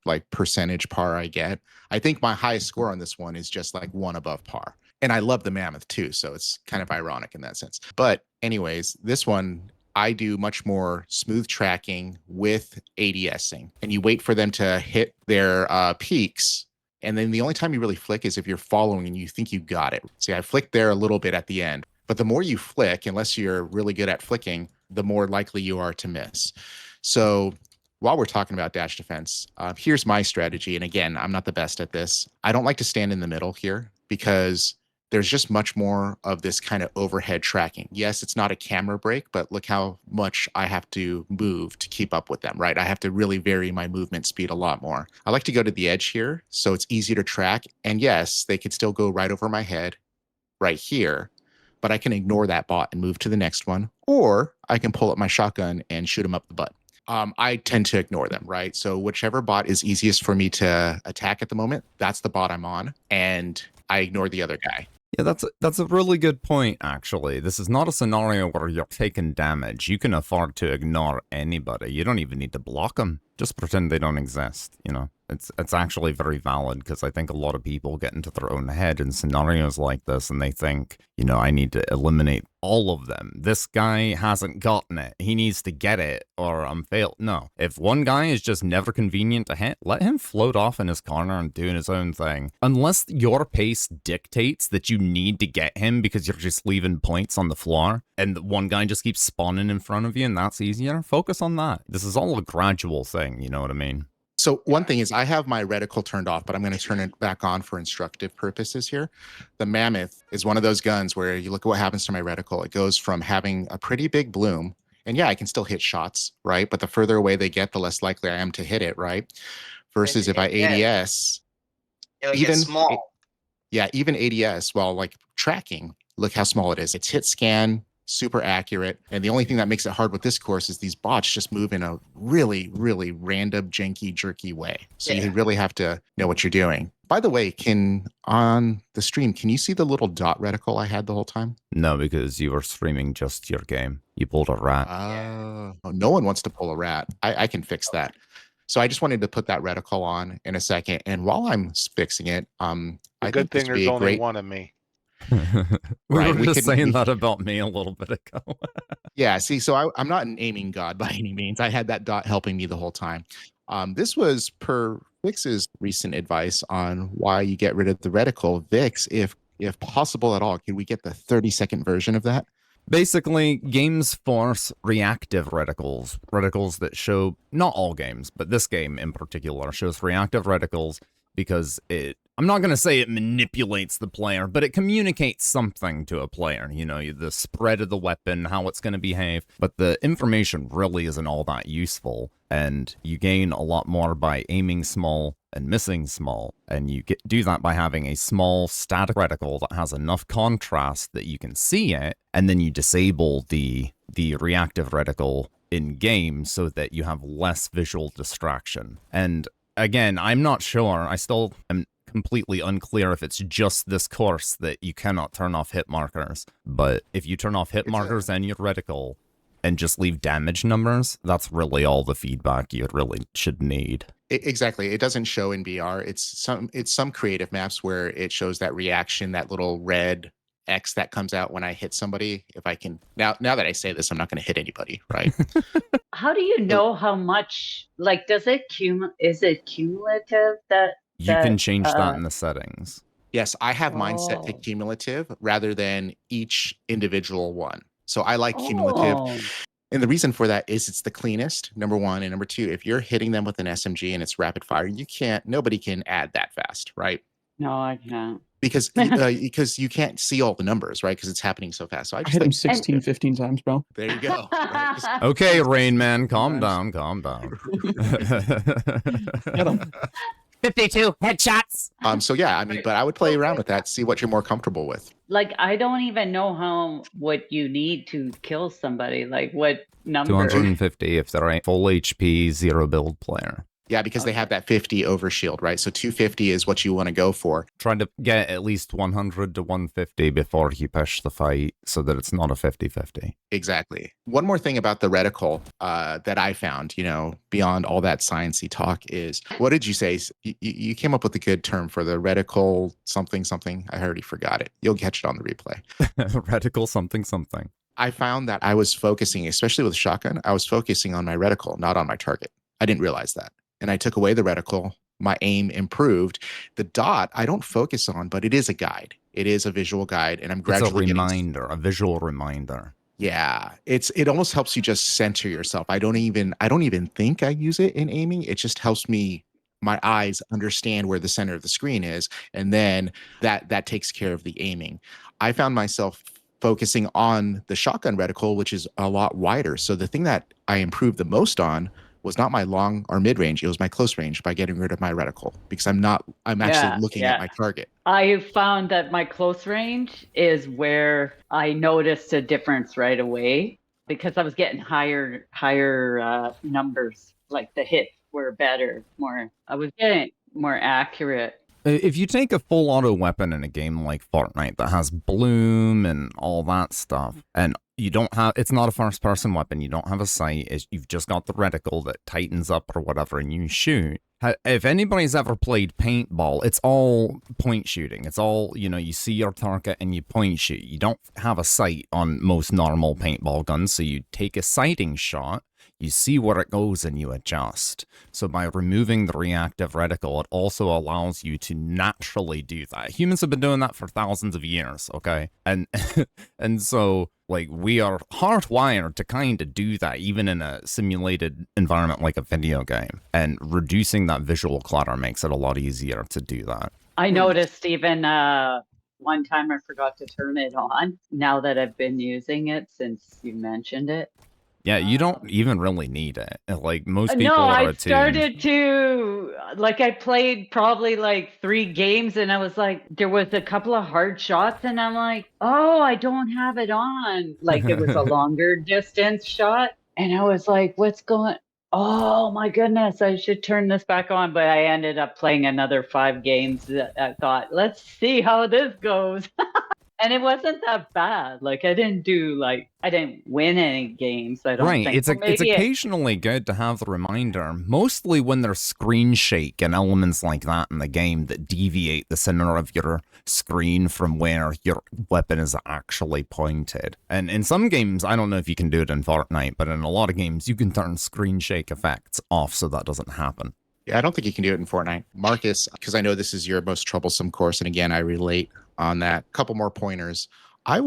like percentage par I get. I think my highest score on this one is just like one above par. And I love the Mammoth too, so it's kind of ironic in that sense. But anyways, this one, I do much more smooth tracking with ADSing. And you wait for them to hit their peaks. And then the only time you really flick is if you're following and you think you got it. See, I flicked there a little bit at the end. But the more you flick, unless you're really good at flicking, the more likely you are to miss. So while we're talking about dash defense, here's my strategy. And again, I'm not the best at this. I don't like to stand in the middle here because there's just much more of this kind of overhead tracking. Yes, it's not a camera break, but look how much I have to move to keep up with them, right? I have to really vary my movement speed a lot more. I like to go to the edge here, so it's easy to track. And yes, they could still go right over my head right here. but I can ignore that bot and move to the next one, or I can pull up my shotgun and shoot him up the butt. I tend to ignore them, right? So whichever bot is easiest for me to attack at the moment, that's the bot I'm on, and I ignore the other guy. Yeah, that's a really good point, actually. This is not a scenario where you're taking damage. You can afford to ignore anybody. You don't even need to block them. Just pretend they don't exist, you know? It's actually very valid, because I think a lot of people get into their own head in scenarios like this, and they think, you know, I need to eliminate all of them. This guy hasn't gotten it. He needs to get it, or I'm failed. No. If one guy is just never convenient to hit, let him float off in his corner and doing his own thing. Unless your pace dictates that you need to get him because you're just leaving points on the floor, and one guy just keeps spawning in front of you and that's easier, focus on that. This is all a gradual thing, you know what I mean? So one thing is I have my reticle turned off, but I'm going to turn it back on for instructive purposes here. The Mammoth is one of those guns where you look at what happens to my reticle. It goes from having a pretty big bloom, and yeah, I can still hit shots, right? But the further away they get, the less likely I am to hit it, right? Versus if I ADS, It'll even get small. Yeah, even ADS, well, like tracking, look how small it is. It's hit scan, super accurate. And the only thing that makes it hard with this course is these bots just move in a really, really random, janky, jerky way. So you really have to know what you're doing. By the way, on the stream, can you see the little dot reticle I had the whole time? No, because you were streaming just your game. You pulled a rat. Oh, no one wants to pull a rat. I can fix that. So I just wanted to put that reticle on in a second. And while I'm fixing it, I Good think this thing would there's be a only great one of me. we Right, were we just could- saying we- that about me a little bit ago. Yeah, see, so I'm not an aiming god by any means. I had that dot helping me the whole time. This was per Vix's recent advice on why you get rid of the reticle. Vix, if possible at all, can we get the 30-second version of that? Basically, games force reactive reticles. Reticles that show, not all games, but this game in particular shows reactive reticles because I'm not going to say it manipulates the player, but it communicates something to a player. You know, the spread of the weapon, how it's going to behave. But the information really isn't all that useful. And you gain a lot more by aiming small and missing small. And you do that by having a small static reticle that has enough contrast that you can see it. And then you disable the reactive reticle in game so that you have less visual distraction. And again, I'm not sure. I still am completely unclear if it's just this course that you cannot turn off hit markers. But if you turn off hit markers and your reticle and just leave damage numbers, that's really all the feedback you really should need. Exactly. It doesn't show in BR. It's some creative maps where it shows that reaction, that little red X that comes out when I hit somebody. If I can now that I say this, I'm not going to hit anybody, right? How do you know how much? Like, is it cumulative that You can change that in the settings. Yes, I have mine set to Oh. cumulative rather than each individual one. So I like cumulative. Oh. And the reason for that is it's the cleanest, number one. And number two, if you're hitting them with an SMG and it's rapid fire, nobody can add that fast, right? No, I can't. Because you can't see all the numbers, right? Because it's happening so fast. So I I just hit him like, 16, 15 times, bro. there you go. Right? Just- Okay, Rain Man, calm Sometimes. down, calm down. Get him. 52 headshots. So yeah, I mean, but I would play around with that, see what you're more comfortable with. Like, I don't even know what you need to kill somebody. Like, what number? 250 if they're a full HP, zero build player. Yeah, because they have that 50 overshield, right? So 250 is what you want to go for. Trying to get at least 100 to 150 before you push the fight so that it's not a 50-50. Exactly. One more thing about the reticle that I found, beyond all that sciencey talk is, what did you say? You came up with a good term for the reticle something. I already forgot it. You'll catch it on the replay. Reticle something. I found that I was focusing, especially with shotgun, I was focusing on my reticle, not on my target. I didn't realize that. And I took away the reticle. My aim improved. The dot I don't focus on, but it is a guide. It is a visual guide, and I'm It's a gradually reminder, a visual reminder. Yeah, it almost helps you just center yourself. I don't even think I use it in aiming. It just helps my eyes understand where the center of the screen is, and then that takes care of the aiming. I found myself focusing on the shotgun reticle, which is a lot wider. So the thing that I improved the most on was not my long or mid range, it was my close range by getting rid of my reticle because I'm actually looking at my target. I found that my close range is where I noticed a difference right away because I was getting higher numbers, like the hits were better, I was getting more accurate. If you take a full auto weapon in a game like Fortnite that has bloom and all that stuff, and you don't have, it's not a first person weapon, you don't have a sight, you've just got the reticle that tightens up or whatever and you shoot. If anybody's ever played paintball, it's all point shooting. It's all, you see your target and you point shoot. You don't have a sight on most normal paintball guns, so you take a sighting shot, you see where it goes and you adjust. So by removing the reactive reticle, it also allows you to naturally do that. Humans have been doing that for thousands of years, okay? And and so like we are hardwired to kind of do that even in a simulated environment like a video game. And reducing that visual clutter makes it a lot easier to do that. I noticed even one time I forgot to turn it on now that I've been using it since you mentioned it. Yeah, you don't even really need it. Like most people No, are I started to, like, I played probably like 3 games and I was like, there was a couple of hard shots and I'm like, oh, I don't have it on. Like it was a longer distance shot. And I was like, oh my goodness, I should turn this back on. But I ended up playing another 5 games. I thought, let's see how this goes. And it wasn't that bad. Like I didn't win any games. I don't think. It's occasionally good to have the reminder, mostly when there's screen shake and elements like that in the game that deviate the center of your screen from where your weapon is actually pointed. And in some games, I don't know if you can do it in Fortnite, but in a lot of games, you can turn screen shake effects off so that doesn't happen. Yeah, I don't think you can do it in Fortnite. Marcus, because I know this is your most troublesome course, and again, I relate on that. Couple more pointers. I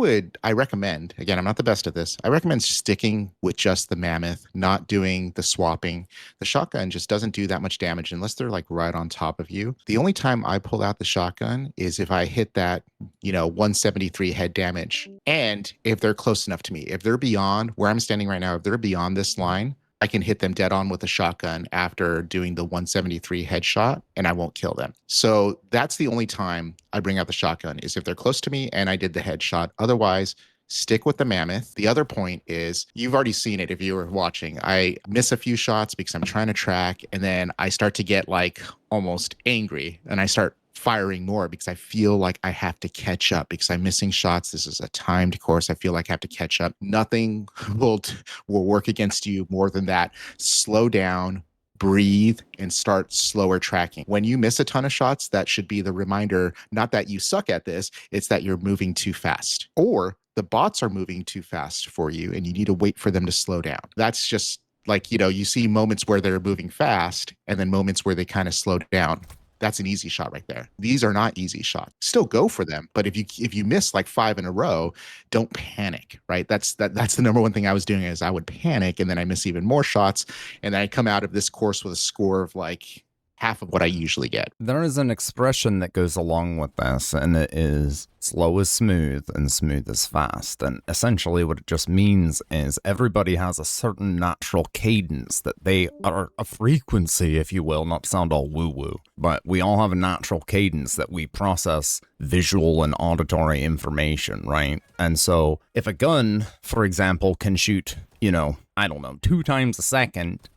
recommend, again, I'm not the best at this, I recommend sticking with just the mammoth, not doing the swapping. The shotgun just doesn't do that much damage unless they're like right on top of you. The only time I pull out the shotgun is if I hit that, 173 head damage. And if they're close enough to me, if they're beyond where I'm standing right now, if they're beyond this line, I can hit them dead on with a shotgun after doing the 173 headshot and I won't kill them. So that's the only time I bring out the shotgun is if they're close to me and I did the headshot. Otherwise, stick with the mammoth. The other point is you've already seen it if you were watching. I miss a few shots because I'm trying to track and then I start to get like almost angry and I start firing more because I feel like I have to catch up because I'm missing shots. This is a timed course. I feel like I have to catch up. Nothing will work against you more than that. Slow down, breathe, and start slower tracking. When you miss a ton of shots, that should be the reminder, not that you suck at this, it's that you're moving too fast. Or the bots are moving too fast for you and you need to wait for them to slow down. That's just like, you see moments where they're moving fast and then moments where they kind of slow down. That's an easy shot right there. These are not easy shots. Still go for them, but if you miss like 5 in a row, don't panic, right? That's the number one thing I was doing is I would panic and then I miss even more shots and then I come out of this course with a score of like half of what I usually get. There is an expression that goes along with this, and it is slow is smooth and smooth is fast. And essentially what it just means is everybody has a certain natural cadence that they are a frequency, if you will, not to sound all woo-woo, but we all have a natural cadence that we process visual and auditory information, right? And so if a gun, for example, can shoot, 2 times a second,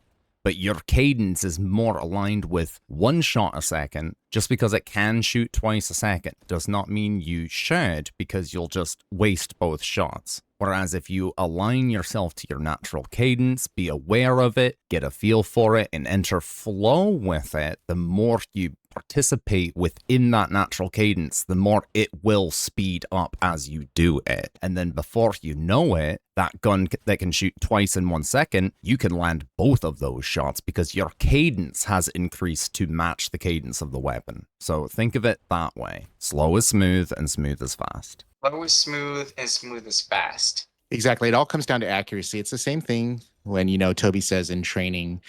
but your cadence is more aligned with 1 shot a second, just because it can shoot twice a second does not mean you should, because you'll just waste both shots. Whereas if you align yourself to your natural cadence, be aware of it, get a feel for it, and enter flow with it, the more you participate within that natural cadence, the more it will speed up as you do it. And then before you know it, that gun that can shoot twice in 1 second, you can land both of those shots because your cadence has increased to match the cadence of the weapon. So think of it that way. Slow is smooth and smooth is fast. Slow is smooth and smooth is fast. Exactly. It all comes down to accuracy. It's the same thing when, Toby says in training,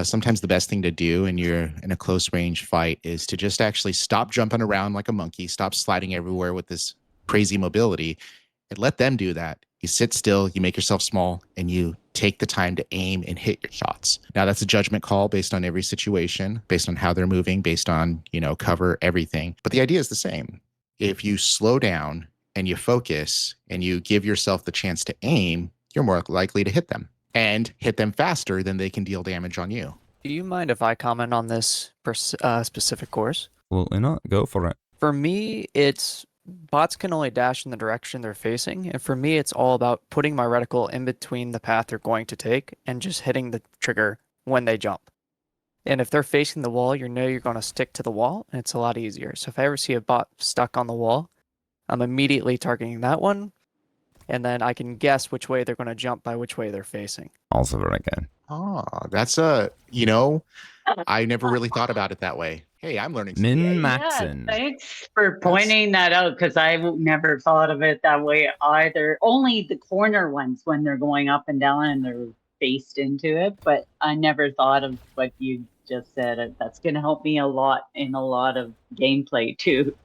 sometimes the best thing to do when you're in a close range fight is to just actually stop jumping around like a monkey, stop sliding everywhere with this crazy mobility, and let them do that. You sit still, you make yourself small, and you take the time to aim and hit your shots. Now, that's a judgment call based on every situation, based on how they're moving, based on, cover, everything. But the idea is the same. If you slow down and you focus and you give yourself the chance to aim, you're more likely to hit them and hit them faster than they can deal damage on you. Do you mind if I comment on this specific course? Absolutely not. Go for it. For me, it's bots can only dash in the direction they're facing, and for me, it's all about putting my reticle in between the path they're going to take and just hitting the trigger when they jump. And if they're facing the wall, you're going to stick to the wall, and it's a lot easier. So if I ever see a bot stuck on the wall, I'm immediately targeting that one, and then I can guess which way they're going to jump by which way they're facing. Also very good. Oh, that's I never really thought about it that way. Hey, I'm learning. Min-maxing. Thanks for pointing that out, because I never thought of it that way either. Only the corner ones when they're going up and down and they're faced into it, but I never thought of what you just said. That's going to help me a lot in a lot of gameplay too.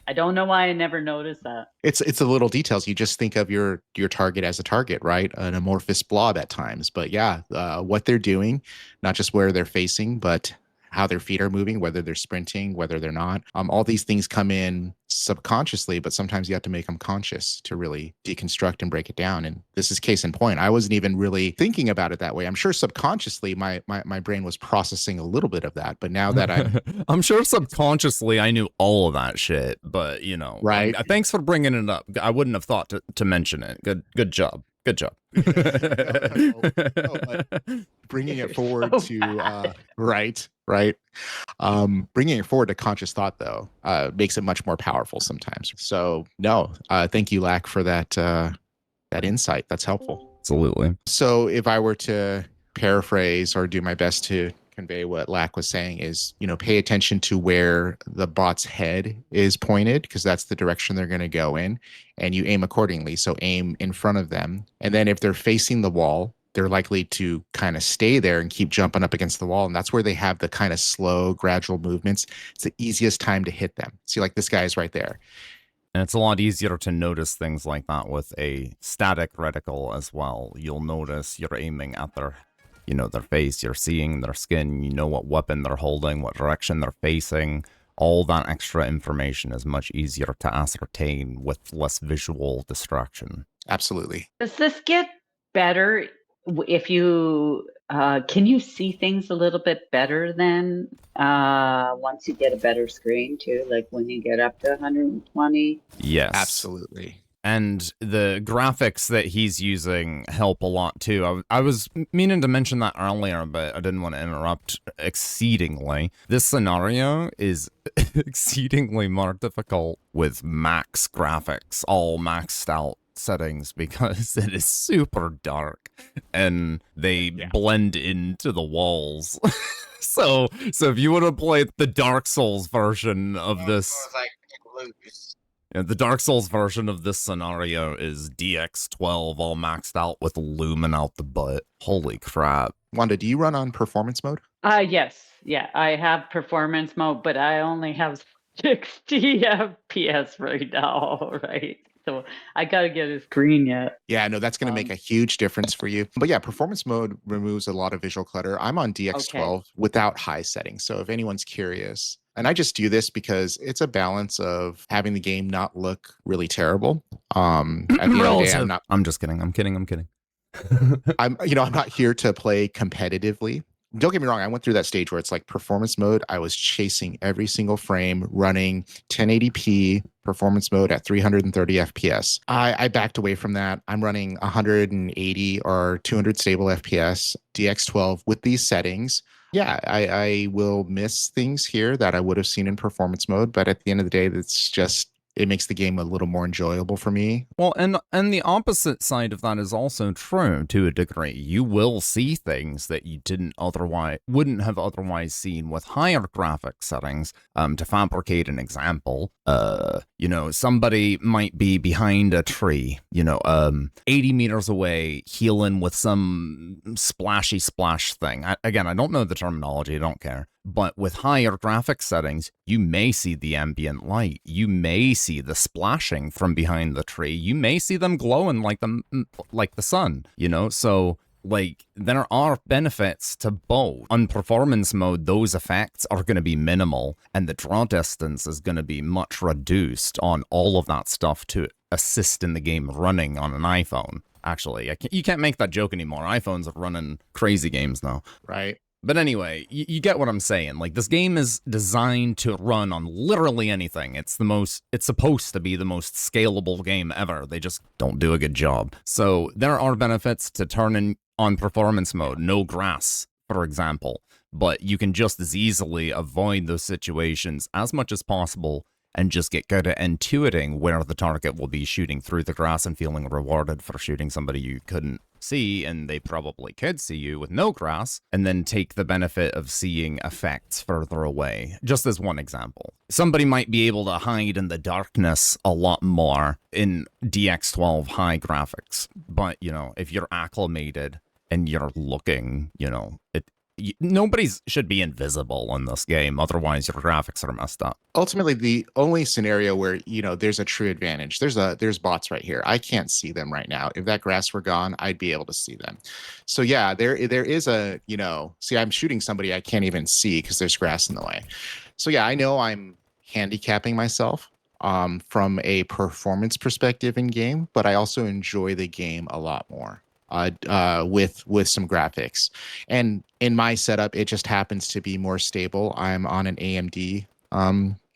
I don't know why I never noticed that. It's the little details. You just think of your target as a target, right? An amorphous blob at times. But yeah, what they're doing, not just where they're facing, but how their feet are moving, whether they're sprinting, whether they're not. All these things come in subconsciously, but sometimes you have to make them conscious to really deconstruct and break it down. And this is case in point. I wasn't even really thinking about it that way. I'm sure subconsciously my brain was processing a little bit of that, but now that I'm sure subconsciously I knew all of that shit, but right. Thanks for bringing it up. I wouldn't have thought to mention it. Good job. Good job. Bringing it forward to right. Bringing it forward to conscious thought, though, makes it much more powerful sometimes. So no, thank you, Lack, for that insight. That's helpful. Absolutely. So if I were to paraphrase or do my best to convey what Lack was saying is, pay attention to where the bot's head is pointed, because that's the direction they're going to go in, and you aim accordingly. So aim in front of them. And then if they're facing the wall, they're likely to kind of stay there and keep jumping up against the wall. And that's where they have the kind of slow, gradual movements. It's the easiest time to hit them. See, like this guy is right there. And it's a lot easier to notice things like that with a static reticle as well. You'll notice you're aiming at their face, you're seeing their skin, you know what weapon they're holding, what direction they're facing. All that extra information is much easier to ascertain with less visual distraction. Absolutely. Does this get better if you can you see things a little bit better then once you get a better screen too, like when you get up to 120? Yes. Absolutely. And the graphics that he's using help a lot too. I was meaning to mention that earlier, but I didn't want to interrupt exceedingly. This scenario is exceedingly more difficult with max graphics, all maxed out settings, because it is super dark and they blend into the walls. So if you want to play the Dark Souls version of this, the Dark Souls version of this scenario is DX12 all maxed out with lumen out the butt. Holy crap. Wanda, do you run on performance mode? Yes. Yeah, I have performance mode, but I only have 60 FPS right now, right? So I gotta get a screen yet. Yeah, no, that's going to make a huge difference for you. But yeah, performance mode removes a lot of visual clutter. I'm on DX12 without high settings. So if anyone's curious, and I just do this because it's a balance of having the game not look really terrible. At the end of the day, I'm just kidding. I'm kidding. I'm not here to play competitively. Don't get me wrong. I went through that stage where it's like performance mode. I was chasing every single frame, running 1080p performance mode at 330 FPS. I backed away from that. I'm running 180 or 200 stable FPS, DX12 with these settings. Yeah, I will miss things here that I would have seen in performance mode, but at the end of the day, it makes the game a little more enjoyable for me. Well, and the opposite side of that is also true to a degree. You will see things that you wouldn't have otherwise seen with higher graphic settings. To fabricate an example, somebody might be behind a tree, 80 meters away, healing with some splashy splash thing. I don't know the terminology, I don't care. But with higher graphics settings, you may see the ambient light. You may see the splashing from behind the tree. You may see them glowing like the sun, you know? So, like, there are benefits to both. On performance mode, those effects are going to be minimal, and the draw distance is going to be much reduced on all of that stuff to assist in the game running on an iPhone. Actually, you can't make that joke anymore. iPhones are running crazy games now. Right. But anyway, you get what I'm saying. Like, this game is designed to run on literally anything. It's supposed to be the most scalable game ever. They just don't do a good job. So there are benefits to turning on performance mode, no grass, for example. But you can just as easily avoid those situations as much as possible and just get good at intuiting where the target will be shooting through the grass and feeling rewarded for shooting somebody you couldn't see, and they probably could see you with no grass, and then take the benefit of seeing effects further away. Just as one example. Somebody might be able to hide in the darkness a lot more in DX12 high graphics, but, you know, if you're acclimated and you're looking, you know, nobody should be invisible in this game, otherwise your graphics are messed up. Ultimately, the only scenario where, you know, there's a true advantage, there's bots right here. I can't see them right now. If that grass were gone, I'd be able to see them. So yeah, there is a, you know, see, I'm shooting somebody I can't even see because there's grass in the way. So yeah, I know I'm handicapping myself from a performance perspective in game, but I also enjoy the game a lot more with some graphics. And in my setup, it just happens to be more stable. I'm on an AMD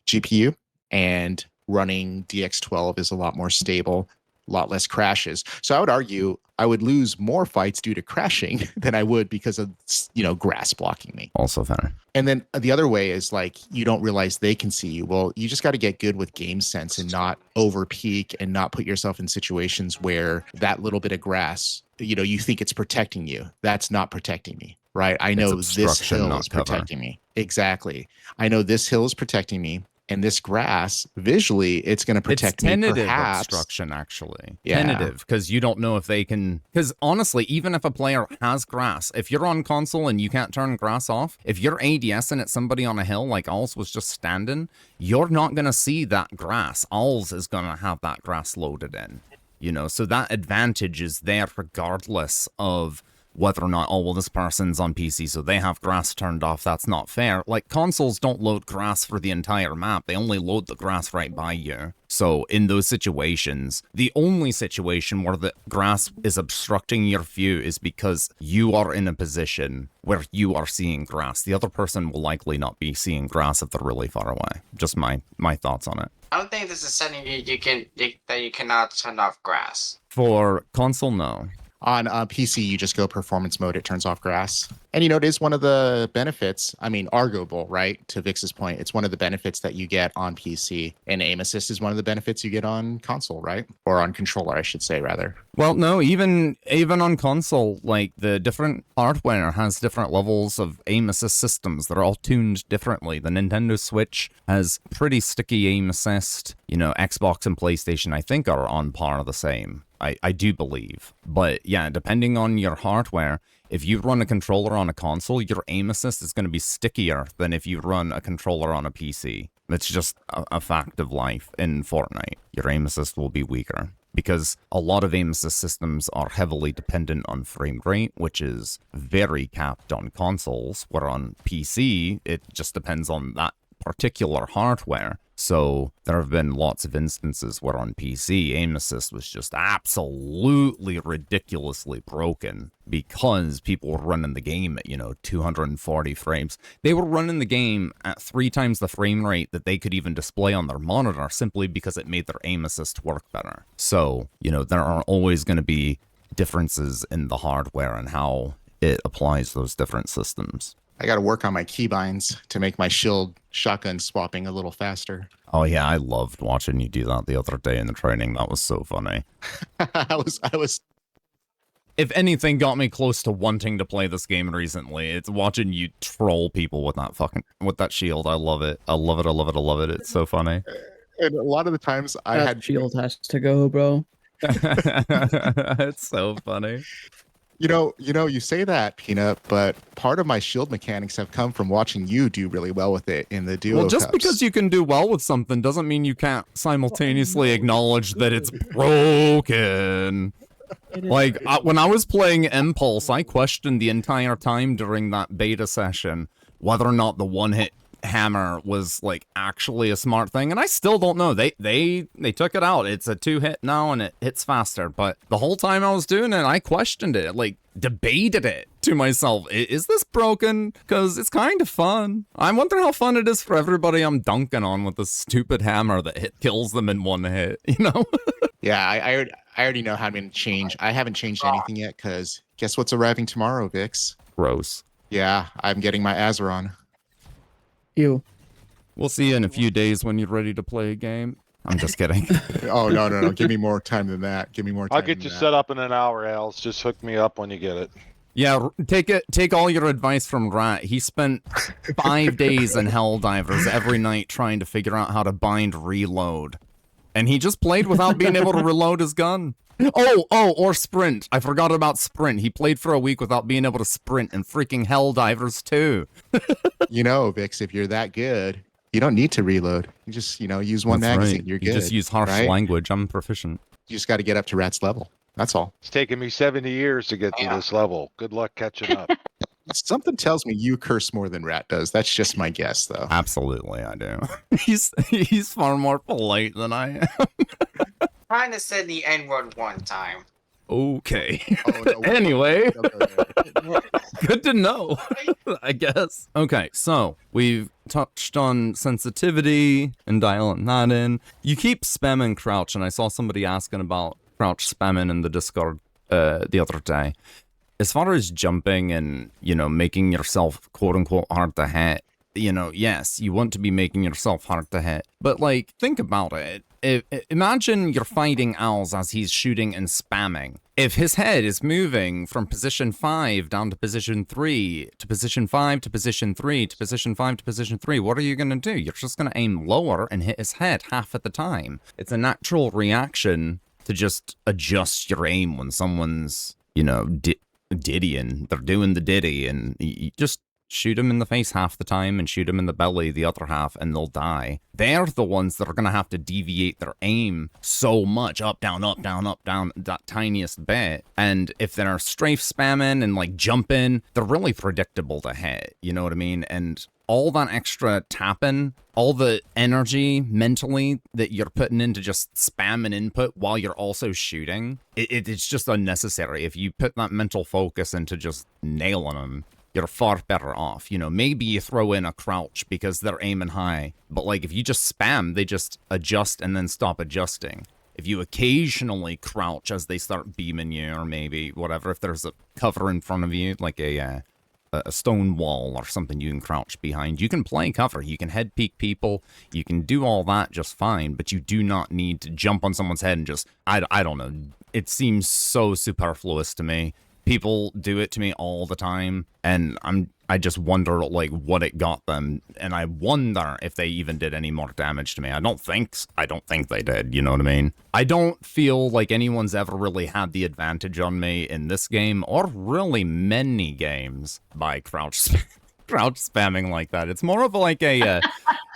GPU, and running DX12 is a lot more stable, a lot less crashes. So I would argue I would lose more fights due to crashing than I would because of, you know, grass blocking me. Also fair. And then the other way is, like, you don't realize they can see you. Well, you just got to get good with game sense and not over peak and not put yourself in situations where that little bit of grass, you know, you think it's protecting you. That's not protecting me, right? I know this hill is protecting me. Exactly. I know this hill is protecting me. And this grass, visually, it's going to protect me. Tentative perhaps. Obstruction, actually. Yeah. Tentative, because you don't know if they can... Because honestly, even if a player has grass, if you're on console and you can't turn grass off, if you're ADSing at somebody on a hill like Alls was just standing, you're not going to see that grass. Alls is going to have that grass loaded in. You know, so that advantage is there regardless of whether or not, oh, well, this person's on PC, so they have grass turned off. That's not fair. Like, consoles don't load grass for the entire map. They only load the grass right by you. So in those situations, the only situation where the grass is obstructing your view is because you are in a position where you are seeing grass. The other person will likely not be seeing grass if they're really far away. Just my thoughts on it. I don't think there's a setting that you cannot turn off grass. For console, no. On PC, you just go performance mode. It turns off grass. And, you know, it is one of the benefits. I mean, arguable, right? To Vix's point, it's one of the benefits that you get on PC. And aim assist is one of the benefits you get on console, right? Or on controller, I should say, rather. Well, no, even on console, like, the different hardware has different levels of aim assist systems. They're all tuned differently. The Nintendo Switch has pretty sticky aim assist. You know, Xbox and PlayStation, I think, are on par the same. I do believe. But yeah, depending on your hardware, if you run a controller on a console, your aim assist is going to be stickier than if you run a controller on a PC. It's just a fact of life in Fortnite. Your aim assist will be weaker because a lot of aim assist systems are heavily dependent on frame rate, which is very capped on consoles, where on PC, it just depends on that particular hardware. So there have been lots of instances where on PC, aim assist was just absolutely ridiculously broken because people were running the game at, you know, 240 frames. They were running the game at 3 times the frame rate that they could even display on their monitor simply because it made their aim assist work better. So, you know, there are always going to be differences in the hardware and how it applies those different systems. I got to work on my keybinds to make my shield shotgun swapping a little faster. Oh yeah, I loved watching you do that the other day in the training. That was so funny. I was. If anything got me close to wanting to play this game recently, it's watching you troll people with that shield. I love it. I love it. I love it. I love it. It's so funny. And a lot of the times That shield has to go, bro. It's so funny. You say that, Peanut, but part of my shield mechanics have come from watching you do really well with it in the duo Well, just cups. because you can do well with something doesn't mean you can't simultaneously acknowledge that it's broken. Like, when I was playing Impulse, I questioned the entire time during that beta session whether or not the one-hit hammer was, like, actually a smart thing, and I still don't know. They took it out. It's a 2-hit now, and it hits faster, but the whole time I was doing it, I questioned it, like, debated it to myself. Is this broken? Because it's kind of fun. I wonder how fun it is for everybody I'm dunking on with this stupid hammer that kills them in one hit, you know? Yeah, I already know how I'm going to change. I haven't changed anything yet, because guess what's arriving tomorrow, Vix? Gross. Yeah, I'm getting my Azeron. Ew. We'll see you in a few days when you're ready to play a game. I'm just kidding. Oh, no. Give me more time than that. Give me more time. I'll get you set up in an hour, Als. Just hook me up when you get it. Yeah, take all your advice from Rat. He spent 5 days in Helldivers every night trying to figure out how to bind reload. And he just played without being able to reload his gun. Or sprint. I forgot about sprint. He played for a week without being able to sprint in freaking Helldivers too. Vix, if you're that good, you don't need to reload. You just, use one That's magazine. right. You're good. You just use harsh right? language. I'm proficient. You just got to get up to Rat's level. That's all. It's taken me 70 years to get to this level. Good luck catching up. Something tells me you curse more than Rat does. That's just my guess, though. Absolutely, I do. He's far more polite than I am. Kinda said the N-word one time. Okay. Oh, no, Anyway, no. good to know, I guess. Okay, so we've touched on sensitivity and dialing that in. You keep spamming crouch, and I saw somebody asking about crouch spamming in the Discord the other day. As far as jumping and, making yourself quote-unquote hard to hit, yes, you want to be making yourself hard to hit. But, like, think about it. Imagine you're fighting Owls as he's shooting and spamming. If his head is moving from position 5 down to position 3, to position 5 to position 3, to position 5 to position 3, what are you going to do? You're just going to aim lower and hit his head half at the time. It's a natural reaction to just adjust your aim when someone's, diddying. They're doing the diddy, and you just shoot them in the face half the time and shoot them in the belly the other half, and they'll die. They're the ones that are going to have to deviate their aim so much, up, down, that tiniest bit. And if they're strafe spamming and, like, jumping, they're really predictable to hit, you know what I mean? And all that extra tapping, all the energy mentally that you're putting into just spam and input while you're also shooting, it's just unnecessary. If you put that mental focus into just nailing them, you're far better off. Maybe you throw in a crouch because they're aiming high, but, like, if you just spam, they just adjust and then stop adjusting. If you occasionally crouch as they start beaming you, or maybe whatever, if there's a cover in front of you, like a stone wall or something you can crouch behind, you can play cover, you can head peek people, you can do all that just fine, but you do not need to jump on someone's head and just, I don't know, it seems so superfluous to me. People do it to me all the time, and I just wonder, like, what it got them, and I wonder if they even did any more damage to me. I don't think they did, you know what I mean? I don't feel like anyone's ever really had the advantage on me in this game, or really many games, by crouch spamming like that. It's more of like a,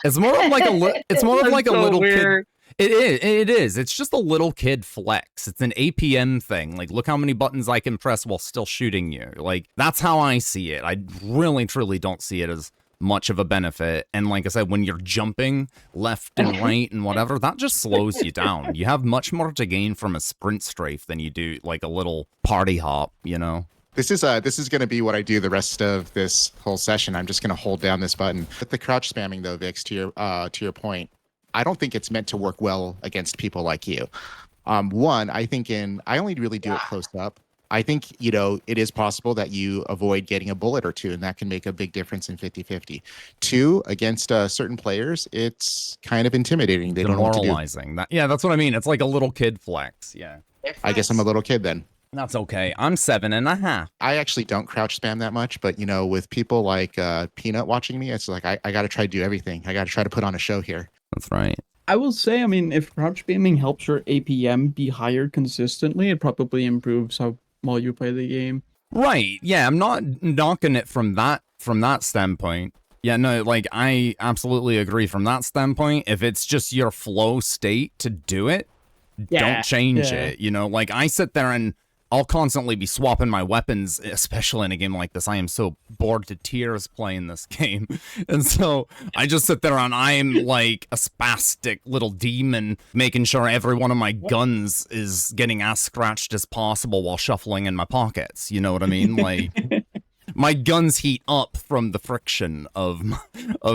it's more of like a little kid. It is. It's just a little kid flex. It's an APM thing. Like, look how many buttons I can press while still shooting you. Like, that's how I see it. I really, truly don't see it as much of a benefit. And like I said, when you're jumping left and right and whatever, that just slows you down. You have much more to gain from a sprint strafe than you do, like, a little party hop, This is going to be what I do the rest of this whole session. I'm just going to hold down this button. With the crouch spamming, though, Vix, to your point, I don't think it's meant to work well against people like you. One, I think I only really do it close up. I think, it is possible that you avoid getting a bullet or two, and that can make a big difference in 50-50. Two, against certain players, it's kind of intimidating. They don't know what to do. Demoralizing. Yeah, that's what I mean. It's like a little kid flex. Yeah. I guess I'm a little kid then. That's okay. I'm 7.5. I actually don't crouch spam that much, but, with people like Peanut watching me, it's like I got to try to do everything. I got to try to put on a show here. That's right. I will say, if crouch spamming helps your APM be higher consistently, it probably improves how well you play the game. Right. Yeah, I'm not knocking it from that standpoint. Yeah, no, like I absolutely agree from that standpoint. If it's just your flow state to do it, don't change it. You know, like I sit there and I'll constantly be swapping my weapons, especially in a game like this. I am so bored to tears playing this game. And so I just sit there and I am like a spastic little demon, making sure every one of my guns is getting as scratched as possible while shuffling in my pockets. You know what I mean? Like my guns heat up from the friction of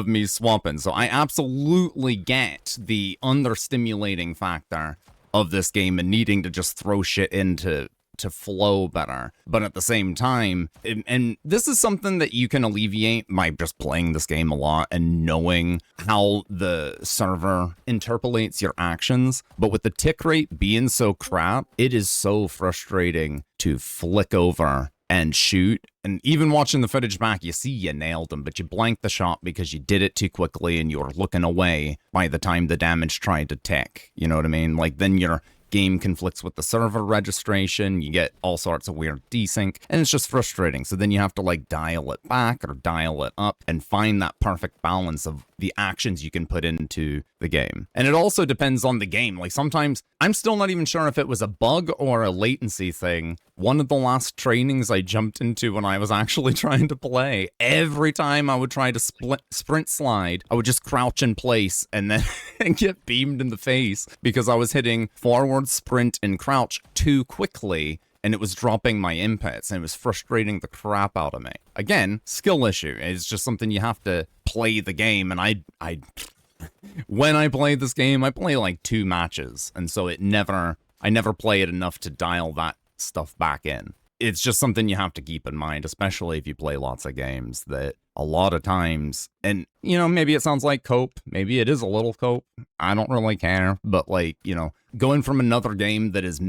me swapping. So I absolutely get the understimulating factor of this game and needing to just throw shit into to flow better. But at the same time, and this is something that you can alleviate by just playing this game a lot and knowing how the server interpolates your actions. But with the tick rate being so crap, it is so frustrating to flick over and shoot. And even watching the footage back, you see you nailed him, but you blanked the shot because you did it too quickly and you were looking away by the time the damage tried to tick. You know what I mean? Like then your game conflicts with the server registration, you get all sorts of weird desync, and it's just frustrating. So then you have to like dial it back or dial it up and find that perfect balance of the actions you can put into the game. And it also depends on the game. Like sometimes I'm still not even sure if it was a bug or a latency thing. One of the last trainings I jumped into when I was actually trying to play, every time I would try to sprint slide, I would just crouch in place and then get beamed in the face because I was hitting forward, sprint, and crouch too quickly, and it was dropping my inputs, and it was frustrating the crap out of me. Again, skill issue. It's just something you have to play the game, and I when I play this game, I play like 2 matches, and so I never play it enough to dial that stuff back in. It's just something you have to keep in mind, especially if you play lots of games, that a lot of times, and you know, maybe it sounds like cope, maybe it is a little cope, I don't really care, but like, you know, going from another game that is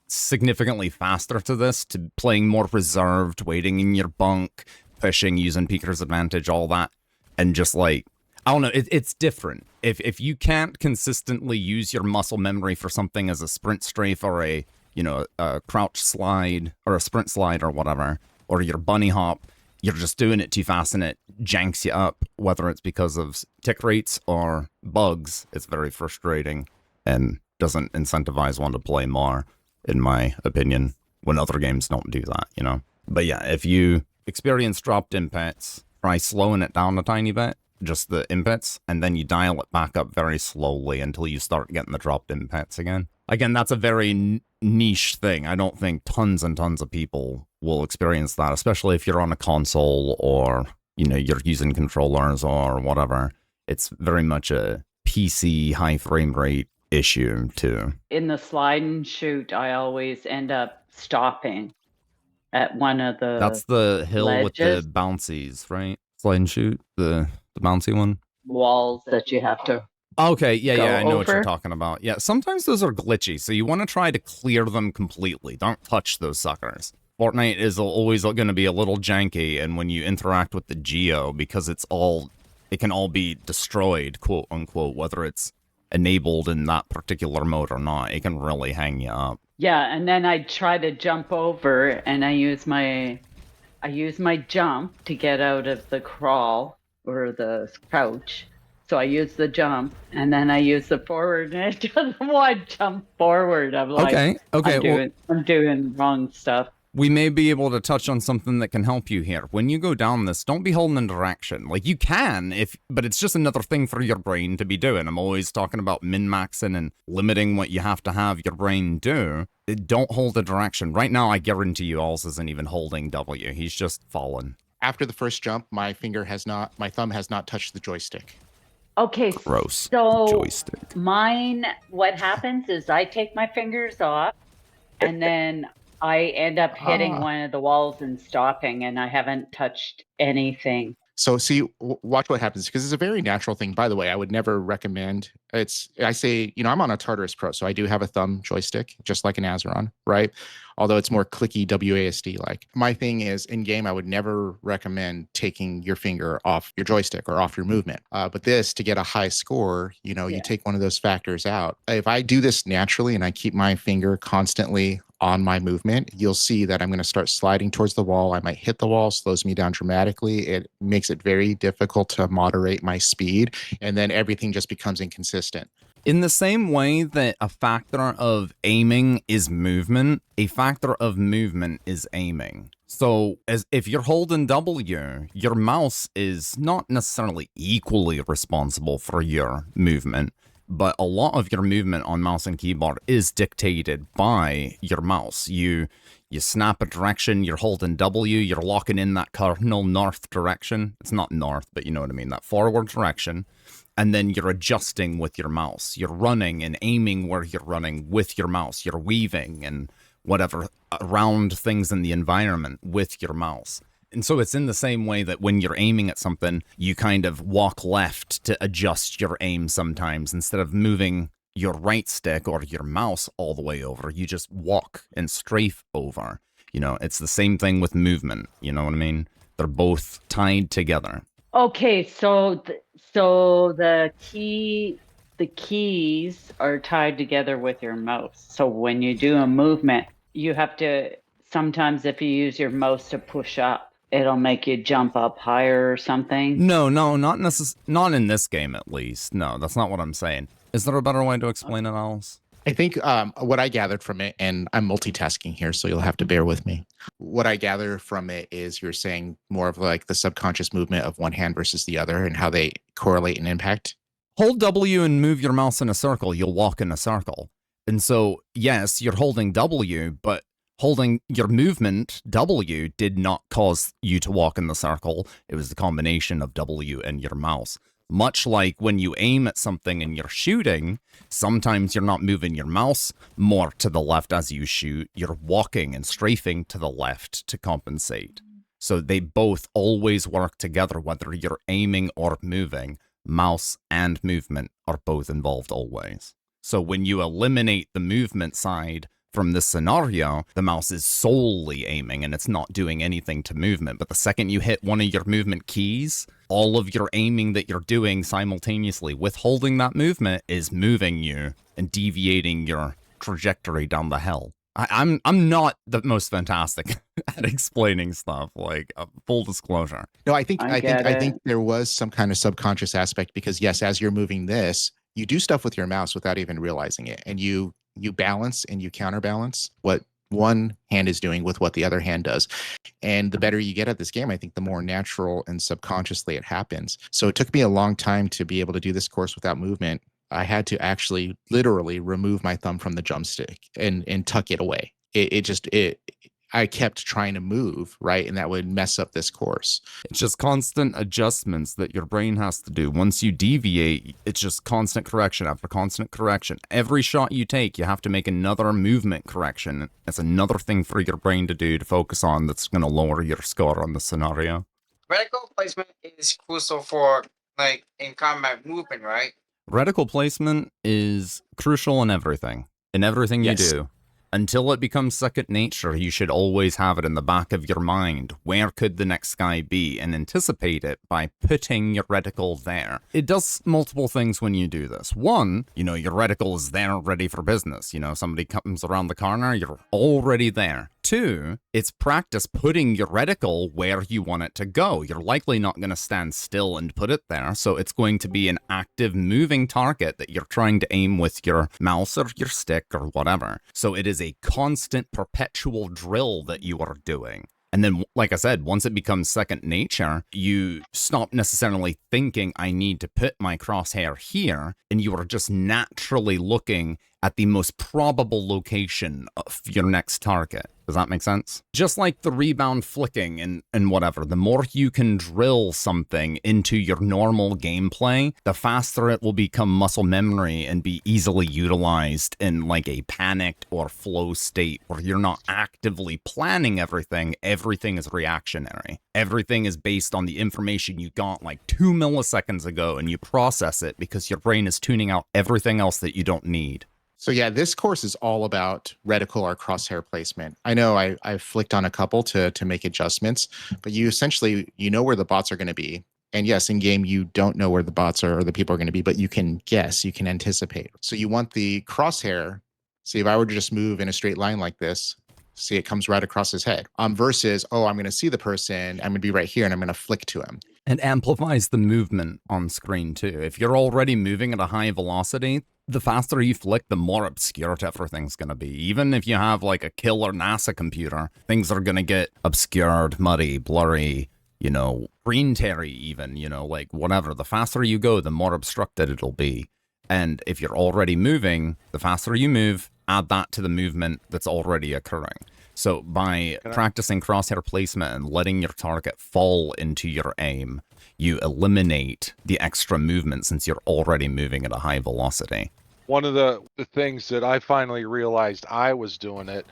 significantly faster to this to playing more reserved, waiting in your bunk, fishing, using Peeker's advantage, all that, and just like, I don't know, it's different. If you can't consistently use your muscle memory for something as a sprint strafe or a, you know, a crouch slide or a sprint slide or whatever, or your bunny hop, you're just doing it too fast and it janks you up, whether it's because of tick rates or bugs. It's very frustrating and doesn't incentivize one to play more, in my opinion, when other games don't do that, you know? But yeah, if you experience dropped inputs, try slowing it down a tiny bit, just the inputs, and then you dial it back up very slowly until you start getting the dropped inputs again. Again, that's a very niche thing. I don't think tons and tons of people will experience that, especially if you're on a console or, you know, you're using controllers or whatever. It's very much a PC high frame rate issue too. In the slide and shoot, I always end up stopping at one of the That's the hill ledges, with the bouncies, right? Slide and shoot, the bouncy one. walls that you have to. Okay, yeah, I know what you're over. talking about. Yeah, sometimes those are glitchy, so you want to try to clear them completely. Don't touch those suckers. Fortnite is always going to be a little janky, and when you interact with the geo, because it can all be destroyed, quote unquote, whether it's enabled in that particular mode or not, it can really hang you up. Yeah, and then I try to jump over, and I use my jump to get out of the crawl or the crouch. So I use the jump, and then I use the forward, and it doesn't want to jump forward. I'm like, Okay, I'm doing wrong stuff. we may be able to touch on something that can help you here. When you go down this, don't be holding in direction. Like you can, but it's just another thing for your brain to be doing. I'm always talking about min-maxing and limiting what you have to have your brain do. Don't hold the direction. Right now, I guarantee you Alls isn't even holding W. He's just fallen. After the first jump, my thumb has not touched the joystick. Okay, Gross. so Joystick. mine, what happens is I take my fingers off, and then I end up hitting one of the walls and stopping, and I haven't touched anything. So see, watch what happens, because it's a very natural thing. By the way, I would never recommend I say, you know, I'm on a Tartarus Pro, so I do have a thumb joystick, just like an Azeron, right? Although it's more clicky WASD like. My thing is, in game, I would never recommend taking your finger off your joystick or off your movement. But this, to get a high score, you know, you take one of those factors out. If I do this naturally and I keep my finger constantly on my movement, you'll see that I'm going to start sliding towards the wall. I might hit the wall, slows me down dramatically. It makes it very difficult to moderate my speed, and then everything just becomes inconsistent. In the same way that a factor of aiming is movement, a factor of movement is aiming. So if you're holding W, your mouse is not necessarily equally responsible for your movement, but a lot of your movement on mouse and keyboard is dictated by your mouse. You snap a direction, you're holding W, you're locking in that cardinal north direction. It's not north, but you know what I mean, that forward direction. And then you're adjusting with your mouse. You're running and aiming where you're running with your mouse. You're weaving and whatever around things in the environment with your mouse. And so it's in the same way that when you're aiming at something, you kind of walk left to adjust your aim sometimes. Instead of moving your right stick or your mouse all the way over, you just walk and strafe over. You know, it's the same thing with movement. You know what I mean? They're both tied together. Okay, so the keys are tied together with your mouse. So when you do a movement, you have to, sometimes if you use your mouse to push up, it'll make you jump up higher or something. No, not in this game at least. No, that's not what I'm saying. Is there a better way to explain it, Alice? I think what I gathered from it, and I'm multitasking here, so you'll have to bear with me. What I gather from it is you're saying more of like the subconscious movement of one hand versus the other and how they correlate and impact. Hold W and move your mouse in a circle, you'll walk in a circle. And so, yes, you're holding W, but holding your movement, W, did not cause you to walk in the circle. It was the combination of W and your mouse. Much like when you aim at something and you're shooting, sometimes you're not moving your mouse more to the left as you shoot. You're walking and strafing to the left to compensate. So they both always work together, whether you're aiming or moving. Mouse and movement are both involved always. So when you eliminate the movement side from this scenario, the mouse is solely aiming and it's not doing anything to movement. But the second you hit one of your movement keys, all of your aiming that you're doing simultaneously with holding that movement is moving you and deviating your trajectory down the hill. I'm not the most fantastic at explaining stuff, like full disclosure. No, I think there was some kind of subconscious aspect because yes, as you're moving this, you do stuff with your mouse without even realizing it, and you balance and you counterbalance what one hand is doing with what the other hand does. And the better you get at this game, I think the more natural and subconsciously it happens. So it took me a long time to be able to do this course without movement. I had to actually literally remove my thumb from the drumstick and tuck it away. I kept trying to move, right? And that would mess up this course. It's just constant adjustments that your brain has to do. Once you deviate, it's just constant correction after constant correction. Every shot you take, you have to make another movement correction. It's another thing for your brain to do, to focus on, that's going to lower your score on the scenario. Reticle placement is crucial for, like, in combat movement, right? Reticle placement is crucial in everything you do. Until it becomes second nature, you should always have it in the back of your mind. Where could the next guy be? And anticipate it by putting your reticle there. It does multiple things when you do this. One, your reticle is there ready for business. Somebody comes around the corner, you're already there. Two, it's practice putting your reticle where you want it to go. You're likely not going to stand still and put it there, so it's going to be an active moving target that you're trying to aim with your mouse or your stick or whatever. So it is a constant, perpetual drill that you are doing. And then, like I said, once it becomes second nature, you stop necessarily thinking, I need to put my crosshair here, and you are just naturally looking at the most probable location of your next target. Does that make sense? Just like the rebound flicking and whatever, the more you can drill something into your normal gameplay, the faster it will become muscle memory and be easily utilized in like a panicked or flow state where you're not actively planning everything. Everything is reactionary. Everything is based on the information you got like 2 milliseconds ago, and you process it because your brain is tuning out everything else that you don't need. So yeah, this course is all about reticle or crosshair placement. I know I've flicked on a couple to make adjustments, but you essentially, where the bots are going to be. And yes, in game, you don't know where the bots are or the people are going to be, but you can guess, you can anticipate. So you want the crosshair See, if I were to just move in a straight line like this, see, it comes right across his head. Versus, oh, I'm going to see the person, I'm going to be right here, and I'm going to flick to him. It amplifies the movement on screen too. If you're already moving at a high velocity, the faster you flick, the more obscure everything's going to be. Even if you have like a killer NASA computer, things are going to get obscured, muddy, blurry, you know, green terry even, you know, like whatever. The faster you go, the more obstructed it'll be. And if you're already moving, the faster you move, add that to the movement that's already occurring. So by practicing crosshair placement and letting your target fall into your aim, you eliminate the extra movement since you're already moving at a high velocity. One of the things that I finally realized I was doing it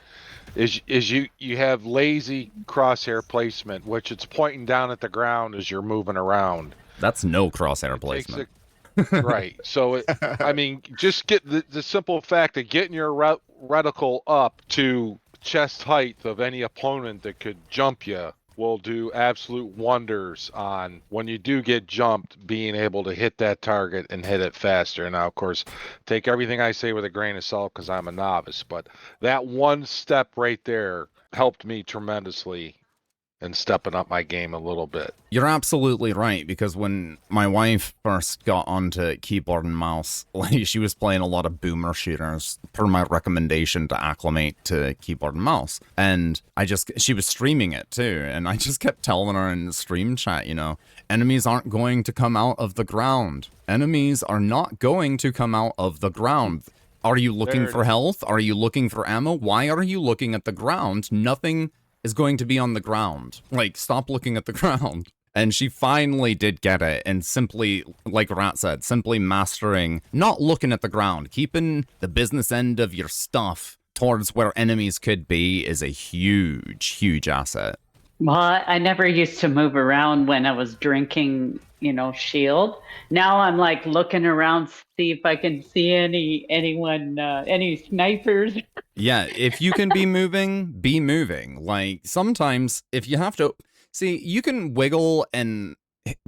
is you have lazy crosshair placement, which it's pointing down at the ground as you're moving around. That's no crosshair placement. Right. So, I mean, just get the simple fact of getting your reticle up to chest height of any opponent that could jump you will do absolute wonders on when you do get jumped, being able to hit that target and hit it faster. Now, of course, take everything I say with a grain of salt because I'm a novice, but that one step right there helped me tremendously and stepping up my game a little bit. You're absolutely right, because when my wife first got onto keyboard and mouse, like she was playing a lot of boomer shooters per my recommendation to acclimate to keyboard and mouse. And she was streaming it too, and I just kept telling her in the stream chat, you know, enemies aren't going to come out of the ground. Enemies are not going to come out of the ground. Are you looking for health? Are you looking for ammo? Why are you looking at the ground? Nothing is going to be on the ground. Like, stop looking at the ground. And she finally did get it, and simply, like Rat said, simply mastering not looking at the ground, keeping the business end of your stuff towards where enemies could be is a huge, huge asset. Well, I never used to move around when I was drinking, you know, shield. Now I'm like looking around, see if I can see anyone, any snipers. Yeah, if you can be moving, be moving. Like, sometimes if you have to, see, you can wiggle and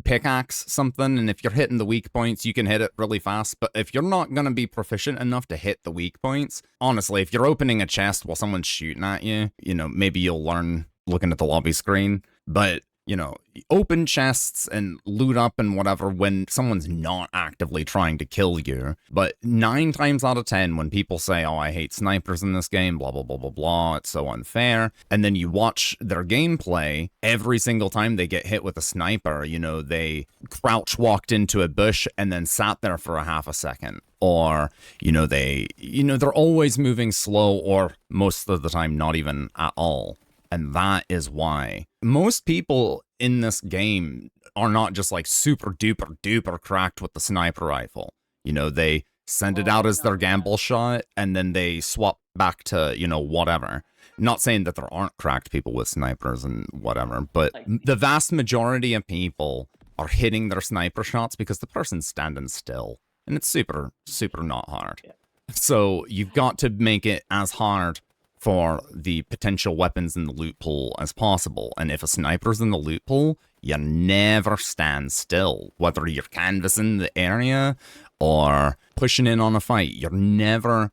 pickaxe something, and if you're hitting the weak points, you can hit it really fast. But if you're not going to be proficient enough to hit the weak points, honestly, if you're opening a chest while someone's shooting at you, you know, maybe you'll learn looking at the lobby screen. But, you know, open chests and loot up and whatever when someone's not actively trying to kill you. But 9 times out of 10, when people say, oh, I hate snipers in this game, blah, blah, blah, blah, blah, it's so unfair. And then you watch their gameplay, every single time they get hit with a sniper, you know, they crouch walked into a bush and then sat there for a half a second. Or, they're always moving slow, or most of the time not even at all. And that is why most people in this game are not just like super duper duper cracked with the sniper rifle. You know, they send it out as their gamble shot and then they swap back to, you know, whatever. Not saying that there aren't cracked people with snipers and whatever, but the vast majority of people are hitting their sniper shots because the person's standing still. And it's super, super not hard. So you've got to make it as hard for the potential weapons in the loot pool as possible. And if a sniper's in the loot pool, you never stand still. Whether you're canvassing the area or pushing in on a fight, you're never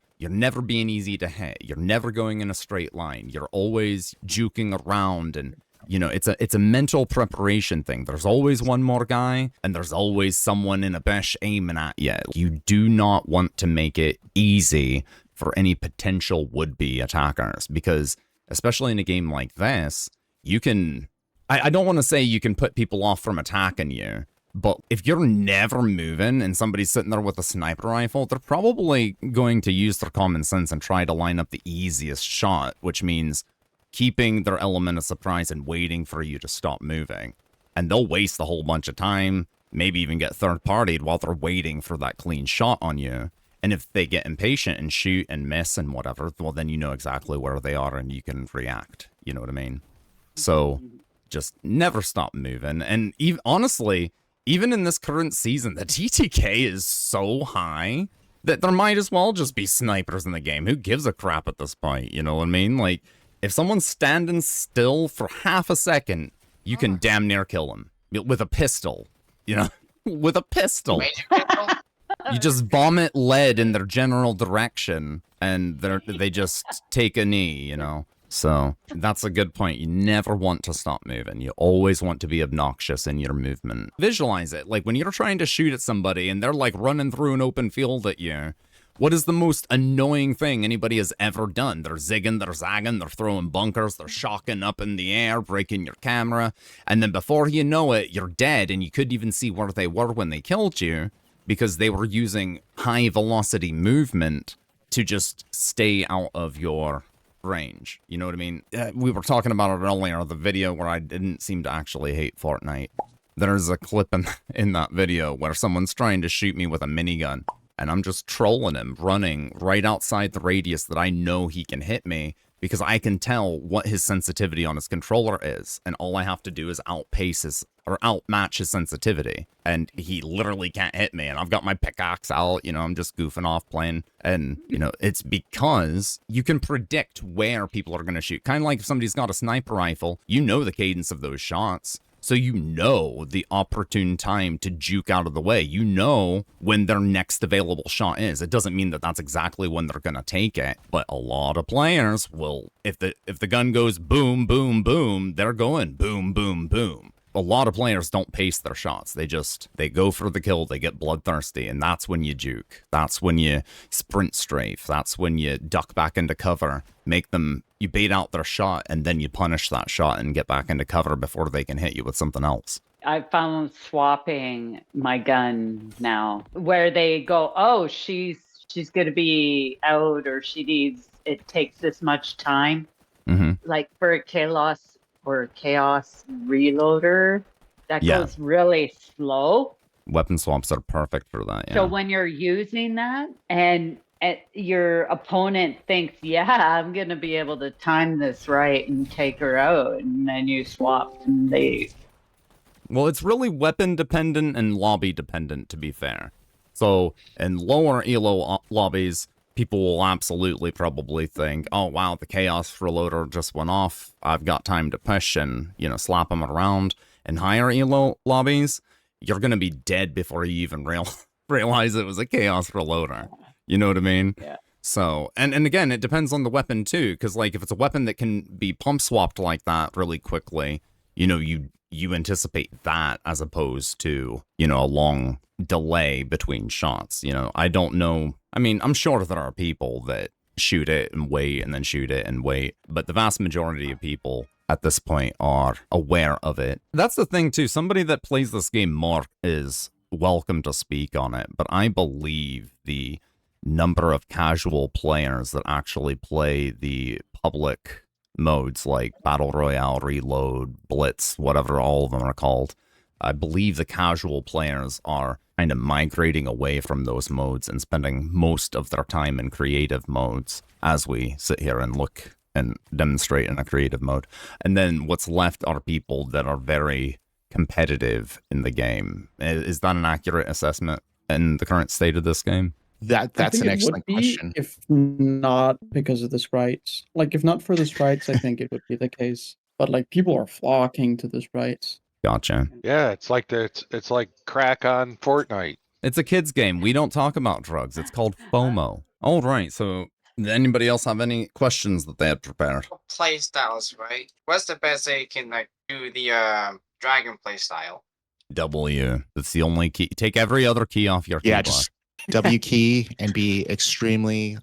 being easy to hit. You're never going in a straight line. You're always juking around, and you know, it's a mental preparation thing. There's always one more guy, and there's always someone in a bush aiming at you. You do not want to make it easy for any potential would-be attackers, because especially in a game like this, you can, I don't want to say you can put people off from attacking you, but if you're never moving and somebody's sitting there with a sniper rifle, they're probably going to use their common sense and try to line up the easiest shot, which means keeping their element of surprise and waiting for you to stop moving. And they'll waste a whole bunch of time, maybe even get third-partied while they're waiting for that clean shot on you. And if they get impatient and shoot and miss and whatever, well, then you know exactly where they are and you can react. You know what I mean? So just never stop moving. And honestly, even in this current season, the TTK is so high that there might as well just be snipers in the game. Who gives a crap at this point? You know what I mean? Like, if someone's standing still for half a second, you can damn near kill them with a pistol. You know, with a pistol. You just vomit lead in their general direction, and they just take a knee, you know? So that's a good point. You never want to stop moving. You always want to be obnoxious in your movement. Visualize it. Like when you're trying to shoot at somebody and they're like running through an open field at you, what is the most annoying thing anybody has ever done? They're zigging, they're zagging, they're throwing bunkers, they're shocking up in the air, breaking your camera. And then before you know it, you're dead and you couldn't even see where they were when they killed you because they were using high velocity movement to just stay out of your range. You know what I mean? We were talking about it earlier, the video where I didn't seem to actually hate Fortnite. There's a clip in that video where someone's trying to shoot me with a minigun, and I'm just trolling him, running right outside the radius that I know he can hit me, because I can tell what his sensitivity on his controller is, and all I have to do is outmatch his sensitivity, and he literally can't hit me, and I've got my pickaxe out, you know, I'm just goofing off playing, and, you know, it's because you can predict where people are going to shoot. Kind of like if somebody's got a sniper rifle, you know the cadence of those shots. So you know the opportune time to juke out of the way. You know when their next available shot is. It doesn't mean that that's exactly when they're going to take it. But a lot of players will, if the gun goes boom, boom, boom, they're going boom, boom, boom. A lot of players don't pace their shots. They go for the kill, they get bloodthirsty, and that's when you juke. That's when you sprint strafe. That's when you duck back into cover, you bait out their shot, and then you punish that shot and get back into cover before they can hit you with something else. I found swapping my gun now, where they go, oh, she's going to be out, or it takes this much time. Mm-hmm. Like for a chaos reloader, that goes really slow. Weapon swaps are perfect for that, yeah. So when you're using that and your opponent thinks, yeah, I'm going to be able to time this right and take her out, and then you swap and Well, it's really weapon dependent and lobby dependent, to be fair. So in lower elo lobbies, people will absolutely probably think, oh, wow, the chaos reloader just went off. I've got time to push and, you know, slap them around. In higher elo lobbies, you're going to be dead before you even realize it was a chaos reloader. You know what I mean? Yeah. So, and again, it depends on the weapon too, because like if it's a weapon that can be pump swapped like that really quickly, you know, you anticipate that as opposed to, you know, a long delay between shots. You know, I don't know. I mean, I'm sure there are people that shoot it and wait and then shoot it and wait, but the vast majority of people at this point are aware of it. That's the thing too. Somebody that plays this game more is welcome to speak on it, but I believe the number of casual players that actually play the public modes like Battle Royale, Reload, Blitz, whatever all of them are called, I believe the casual players are kind of migrating away from those modes and spending most of their time in creative modes as we sit here and look and demonstrate in a creative mode. And then what's left are people that are very competitive in the game. Is that an accurate assessment in the current state of this game? That's an excellent question. If not because of the sprites. Like, if not for the sprites, I think it would be the case. But, like, people are flocking to the sprites. Gotcha. Yeah, it's like it's like crack on Fortnite. It's a kid's game. We don't talk about drugs. It's called FOMO. All right, so did anybody else have any questions that they had prepared? Play styles, right? What's the best way you can like do the dragon play style? W. That's the only key. Take every other key off your keyboard. Yeah, just W key and be extremely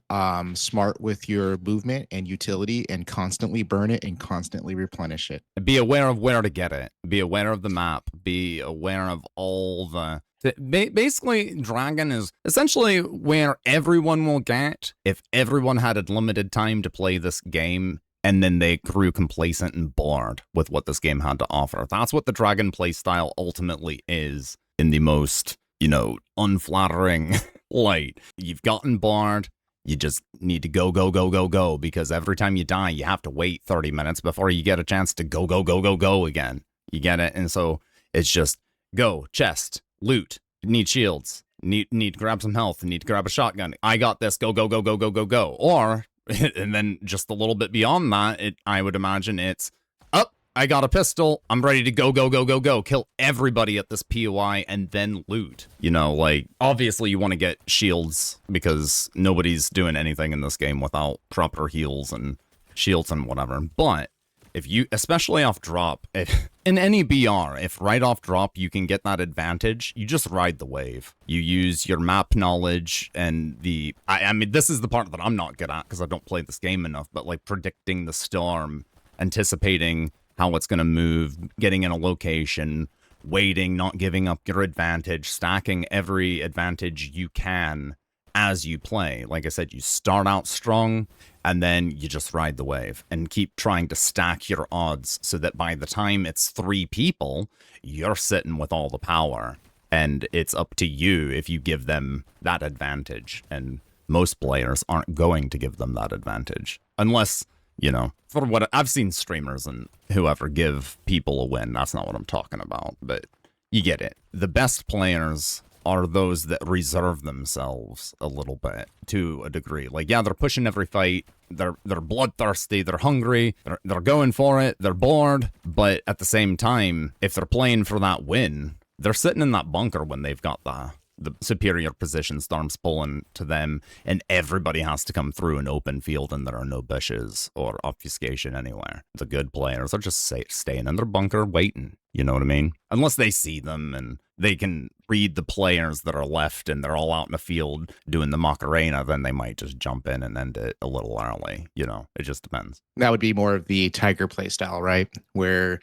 smart with your movement and utility, and constantly burn it and constantly replenish it. Be aware of where to get it. Be aware of the map. Be aware of all the... Basically, Dragon is essentially where everyone will get if everyone had a limited time to play this game and then they grew complacent and bored with what this game had to offer. That's what the Dragon play style ultimately is in the most, you know, unflattering light. You've gotten bored. You just need to go, because every time you die, you have to wait 30 minutes before you get a chance to go again. You get it? And so it's just go, chest, loot, need shields, need to grab some health, need to grab a shotgun. I got this, go. Or, and then just a little bit beyond that, I would imagine it's, I got a pistol. I'm ready to go. Kill everybody at this POI and then loot. You know, like, obviously you want to get shields because nobody's doing anything in this game without proper heals and shields and whatever. But if you, especially off drop, if in any BR, if right off drop you can get that advantage, you just ride the wave. You use your map knowledge and the, I mean, this is the part that I'm not good at because I don't play this game enough, but like predicting the storm, anticipating how it's going to move, getting in a location, waiting, not giving up your advantage, stacking every advantage you can as you play. Like I said, you start out strong and then you just ride the wave and keep trying to stack your odds so that by the time it's 3 people, you're sitting with all the power and it's up to you if you give them that advantage. And most players aren't going to give them that advantage unless, you know, for what I've seen streamers and whoever give people a win. That's not what I'm talking about, but you get it. The best players are those that reserve themselves a little bit to a degree. Like, yeah, they're pushing every fight. They're bloodthirsty. They're hungry. They're going for it. They're bored. But at the same time, if they're playing for that win, they're sitting in that bunker when they've got the superior position, storms pulling to them, and everybody has to come through an open field and there are no bushes or obfuscation anywhere. The good players are just staying in their bunker waiting, you know what I mean? Unless they see them and they can read the players that are left and they're all out in the field doing the Macarena, then they might just jump in and end it a little early, you know? It just depends. That would be more of the Tiger playstyle, right? Where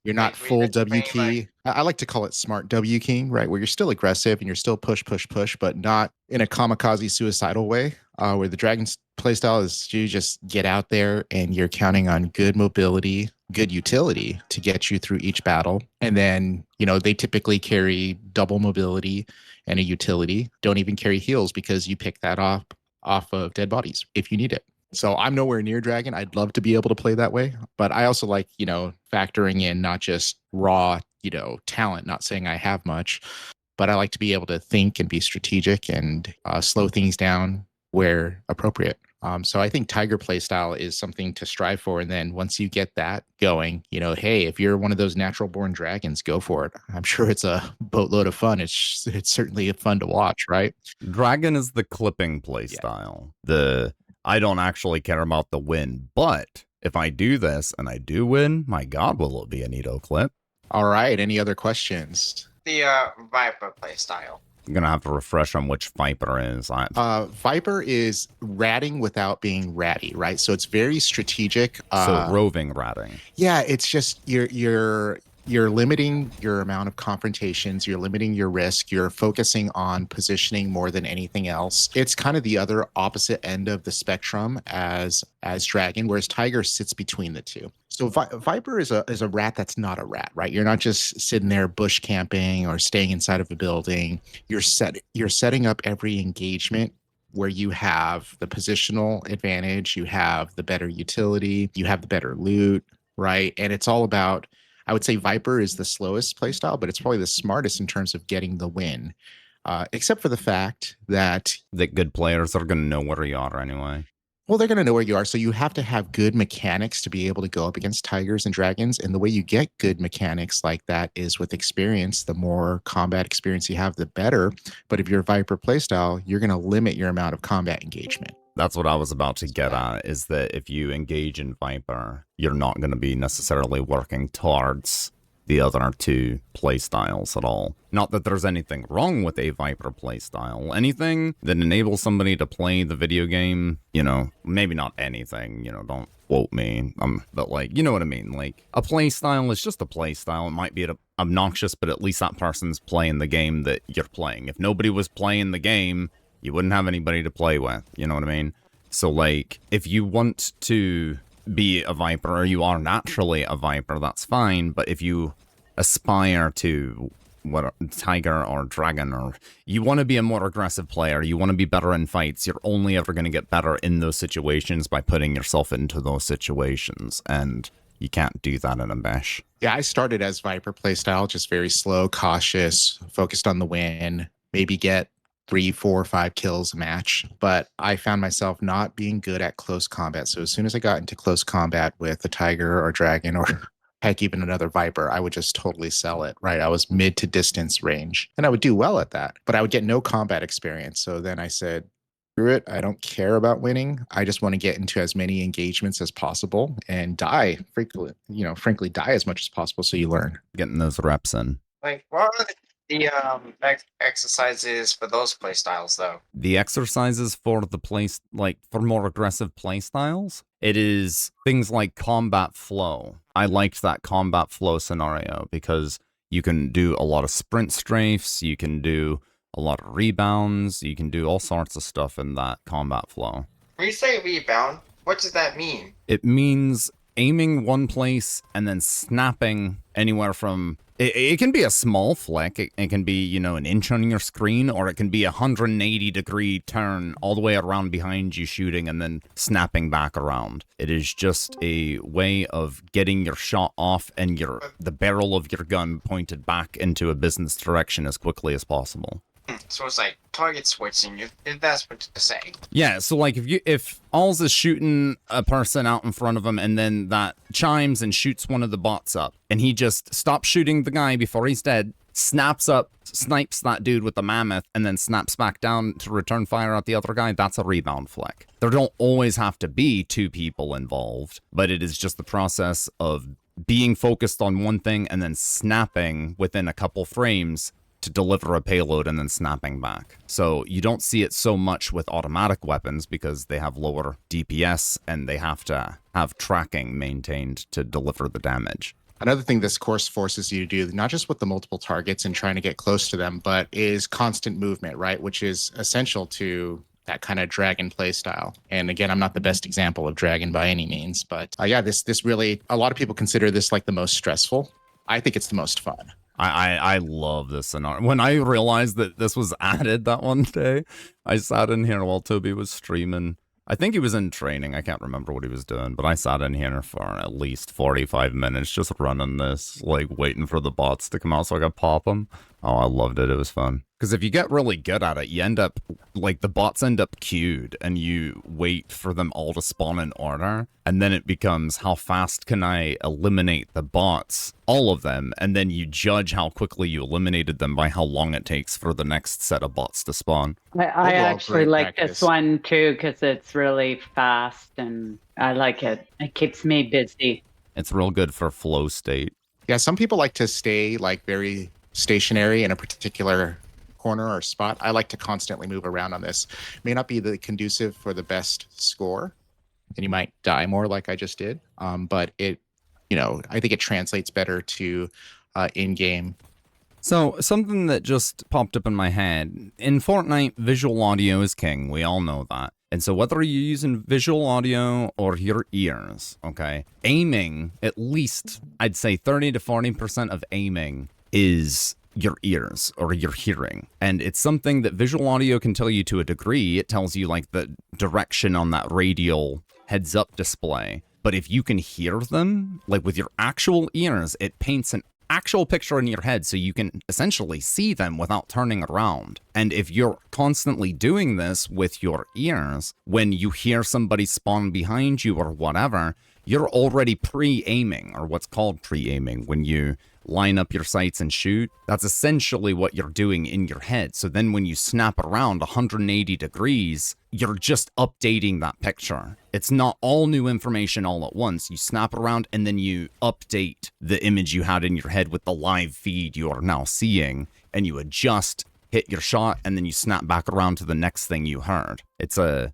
you're not full W key. I like to call it smart W keying, right? Where you're still aggressive and you're still push, but not in a kamikaze suicidal way. Where the Dragon's playstyle is you just get out there and you're counting on good mobility, good utility to get you through each battle. And then, you know, they typically carry double mobility and a utility. Don't even carry heals because you pick that off of dead bodies if you need it. So I'm nowhere near Dragon. I'd love to be able to play that way. But I also like, you know, factoring in not just raw, you know, talent, not saying I have much, but I like to be able to think and be strategic and slow things down where appropriate. So I think Tiger playstyle is something to strive for. And then once you get that going, you know, hey, if you're one of those natural born dragons, go for it. I'm sure it's a boatload of fun. It's certainly fun to watch, right? Dragon is the clipping playstyle. Yeah. I don't actually care about the win, but if I do this and I do win, my God, will it be a neato clip? All right. Any other questions? The Viper playstyle. I'm gonna have to refresh on which Viper is. Viper is ratting without being ratty, right? So it's very strategic. So roving ratting. Yeah, it's just you're limiting your amount of confrontations, you're limiting your risk, you're focusing on positioning more than anything else. It's kind of the other opposite end of the spectrum as Dragon, whereas Tiger sits between the two. So Viper is a rat that's not a rat, right? You're not just sitting there bush camping or staying inside of a building. You're setting up every engagement where you have the positional advantage, you have the better utility, you have the better loot, right? And it's all about, I would say Viper is the slowest playstyle, but it's probably the smartest in terms of getting the win. Except for the fact that good players are going to know where you are anyway. Well, they're going to know where you are. So you have to have good mechanics to be able to go up against Tigers and Dragons. And the way you get good mechanics like that is with experience. The more combat experience you have, the better. But if you're a Viper playstyle, you're going to limit your amount of combat engagement. That's what I was about to get at, is that if you engage in Viper, you're not going to be necessarily working towards the other two playstyles at all. Not that there's anything wrong with a Viper playstyle. Anything that enables somebody to play the video game, you know, maybe not anything, you know, don't quote me, but like, you know what I mean? Like, a playstyle is just a playstyle. It might be obnoxious, but at least that person's playing the game that you're playing. If nobody was playing the game, you wouldn't have anybody to play with, you know what I mean? So like, if you want to be a Viper, or you are naturally a Viper, that's fine. But if you aspire to what Tiger or Dragon, or you want to be a more aggressive player, you want to be better in fights, you're only ever going to get better in those situations by putting yourself into those situations, and you can't do that in a mesh. Yeah, I started as Viper playstyle, just very slow, cautious, focused on the win, maybe get 3, 4, 5 kills a match, but I found myself not being good at close combat. So as soon as I got into close combat with a Tiger or Dragon or heck, even another Viper, I would just totally sell it, right? I was mid to distance range and I would do well at that, but I would get no combat experience. So then I said, screw it. I don't care about winning. I just want to get into as many engagements as possible and die frequently, frankly, die as much as possible so you learn. Getting those reps in. Like, what are the exercises for those play styles, though? The exercises for the for more aggressive play styles, it is things like combat flow. I liked that combat flow scenario because you can do a lot of sprint strafes, you can do a lot of rebounds, you can do all sorts of stuff in that combat flow. When you say rebound, what does that mean? It means aiming one place and then snapping anywhere from... It can be a small flick, it can be, an inch on your screen, or it can be a 180-degree turn all the way around behind you shooting and then snapping back around. It is just a way of getting your shot off and the barrel of your gun pointed back into a business direction as quickly as possible. So it's like target switching, if that's what you're saying. Yeah, so like if Alls is shooting a person out in front of him and then that chimes and shoots one of the bots up, and he just stops shooting the guy before he's dead, snaps up, snipes that dude with the mammoth, and then snaps back down to return fire at the other guy, that's a rebound flick. There don't always have to be two people involved, but it is just the process of being focused on one thing and then snapping within a couple frames to deliver a payload and then snapping back. So you don't see it so much with automatic weapons because they have lower DPS and they have to have tracking maintained to deliver the damage. Another thing this course forces you to do, not just with the multiple targets and trying to get close to them, but is constant movement, right? Which is essential to that kind of dragon play style. And again, I'm not the best example of dragon by any means, but this really, a lot of people consider this like the most stressful. I think it's the most fun. I love this scenario. When I realized that this was added that one day, I sat in here while Toby was streaming. I think he was in training. I can't remember what he was doing, but I sat in here for at least 45 minutes just running this, like waiting for the bots to come out so I could pop them. Oh, I loved it. It was fun. Because if you get really good at it, you end up, like, the bots end up queued, and you wait for them all to spawn in order, and then it becomes, how fast can I eliminate the bots, all of them, and then you judge how quickly you eliminated them by how long it takes for the next set of bots to spawn. I actually like this one, too, because it's really fast, and I like it. It keeps me busy. It's real good for flow state. Yeah, some people like to stay, like, very stationary in a particular corner or spot. I like to constantly move around on this. May not be the conducive for the best score, and you might die more like I just did. But it, I think it translates better to in-game. So something that just popped up in my head, in Fortnite, visual audio is king. We all know that. And so whether you're using visual audio or your ears, okay, aiming, at least I'd say 30 to 40% of aiming is your ears or your hearing. And it's something that visual audio can tell you to a degree. It tells you like the direction on that radial heads up display. But if you can hear them, like with your actual ears, it paints an actual picture in your head so you can essentially see them without turning around. And if you're constantly doing this with your ears, when you hear somebody spawn behind you or whatever, you're already pre-aiming, or what's called pre-aiming, when you line up your sights and shoot. That's essentially what you're doing in your head. So then when you snap around 180 degrees, you're just updating that picture. It's not all new information all at once. You snap around and then you update the image you had in your head with the live feed you are now seeing, and you adjust, hit your shot, and then you snap back around to the next thing you heard. It's a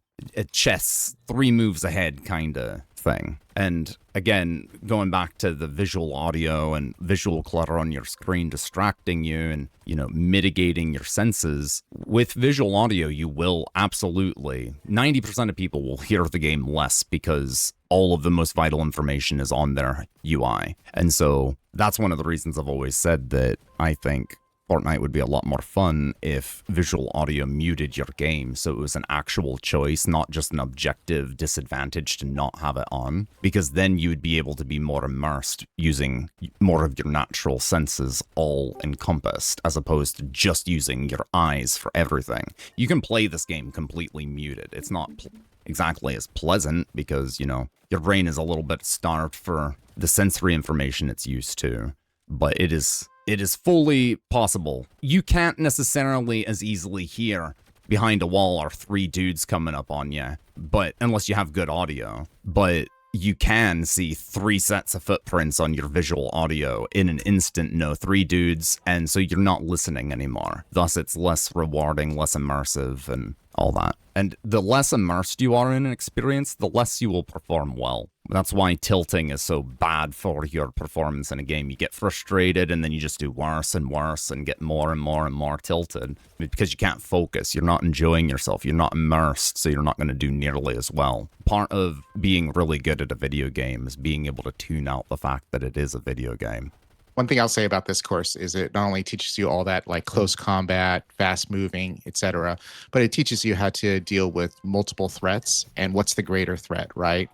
chess 3 moves ahead kind of thing. And again, going back to the visual audio and visual clutter on your screen distracting you and, mitigating your senses, with visual audio, you will absolutely, 90% of people will hear the game less because all of the most vital information is on their UI. And so that's one of the reasons I've always said that I think Fortnite would be a lot more fun if visual audio muted your game, so it was an actual choice, not just an objective disadvantage to not have it on, because then you would be able to be more immersed using more of your natural senses all encompassed, as opposed to just using your eyes for everything. You can play this game completely muted. It's not exactly as pleasant because, you know, your brain is a little bit starved for the sensory information it's used to. But it is fully possible. You can't necessarily as easily hear behind a wall are 3 dudes coming up on you, but unless you have good audio. But you can see 3 sets of footprints on your visual audio in an instant, no 3 dudes, and so you're not listening anymore. Thus, it's less rewarding, less immersive, and all that. And the less immersed you are in an experience, the less you will perform well. That's why tilting is so bad for your performance in a game. You get frustrated and then you just do worse and worse and get more and more and more tilted because you can't focus. You're not enjoying yourself. You're not immersed, so you're not going to do nearly as well. Part of being really good at a video game is being able to tune out the fact that it is a video game. One thing I'll say about this course is it not only teaches you all that like close combat, fast moving, etc., but it teaches you how to deal with multiple threats and what's the greater threat, right?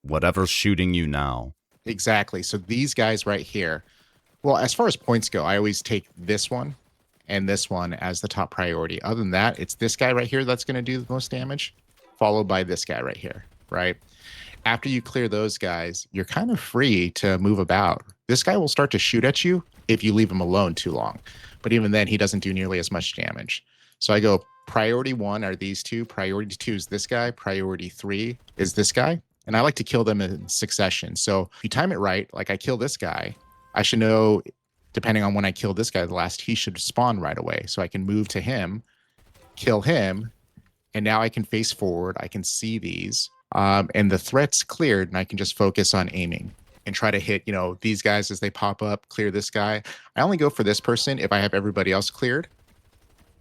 Whatever's shooting you now. Exactly. So these guys right here, well, as far as points go, I always take this one and this one as the top priority. Other than that, it's this guy right here that's going to do the most damage, followed by this guy right here, right? After you clear those guys, you're kind of free to move about. This guy will start to shoot at you if you leave him alone too long. But even then, he doesn't do nearly as much damage. So I go priority 1 are these 2. Priority 2 is this guy. Priority 3 is this guy. And I like to kill them in succession. So if you time it right, like I kill this guy, I should know, depending on when I kill this guy the last, he should spawn right away. So I can move to him, kill him, and now I can face forward. I can see these. And the threat's cleared, and I can just focus on aiming and try to hit, you know, these guys as they pop up, clear this guy. I only go for this person if I have everybody else cleared.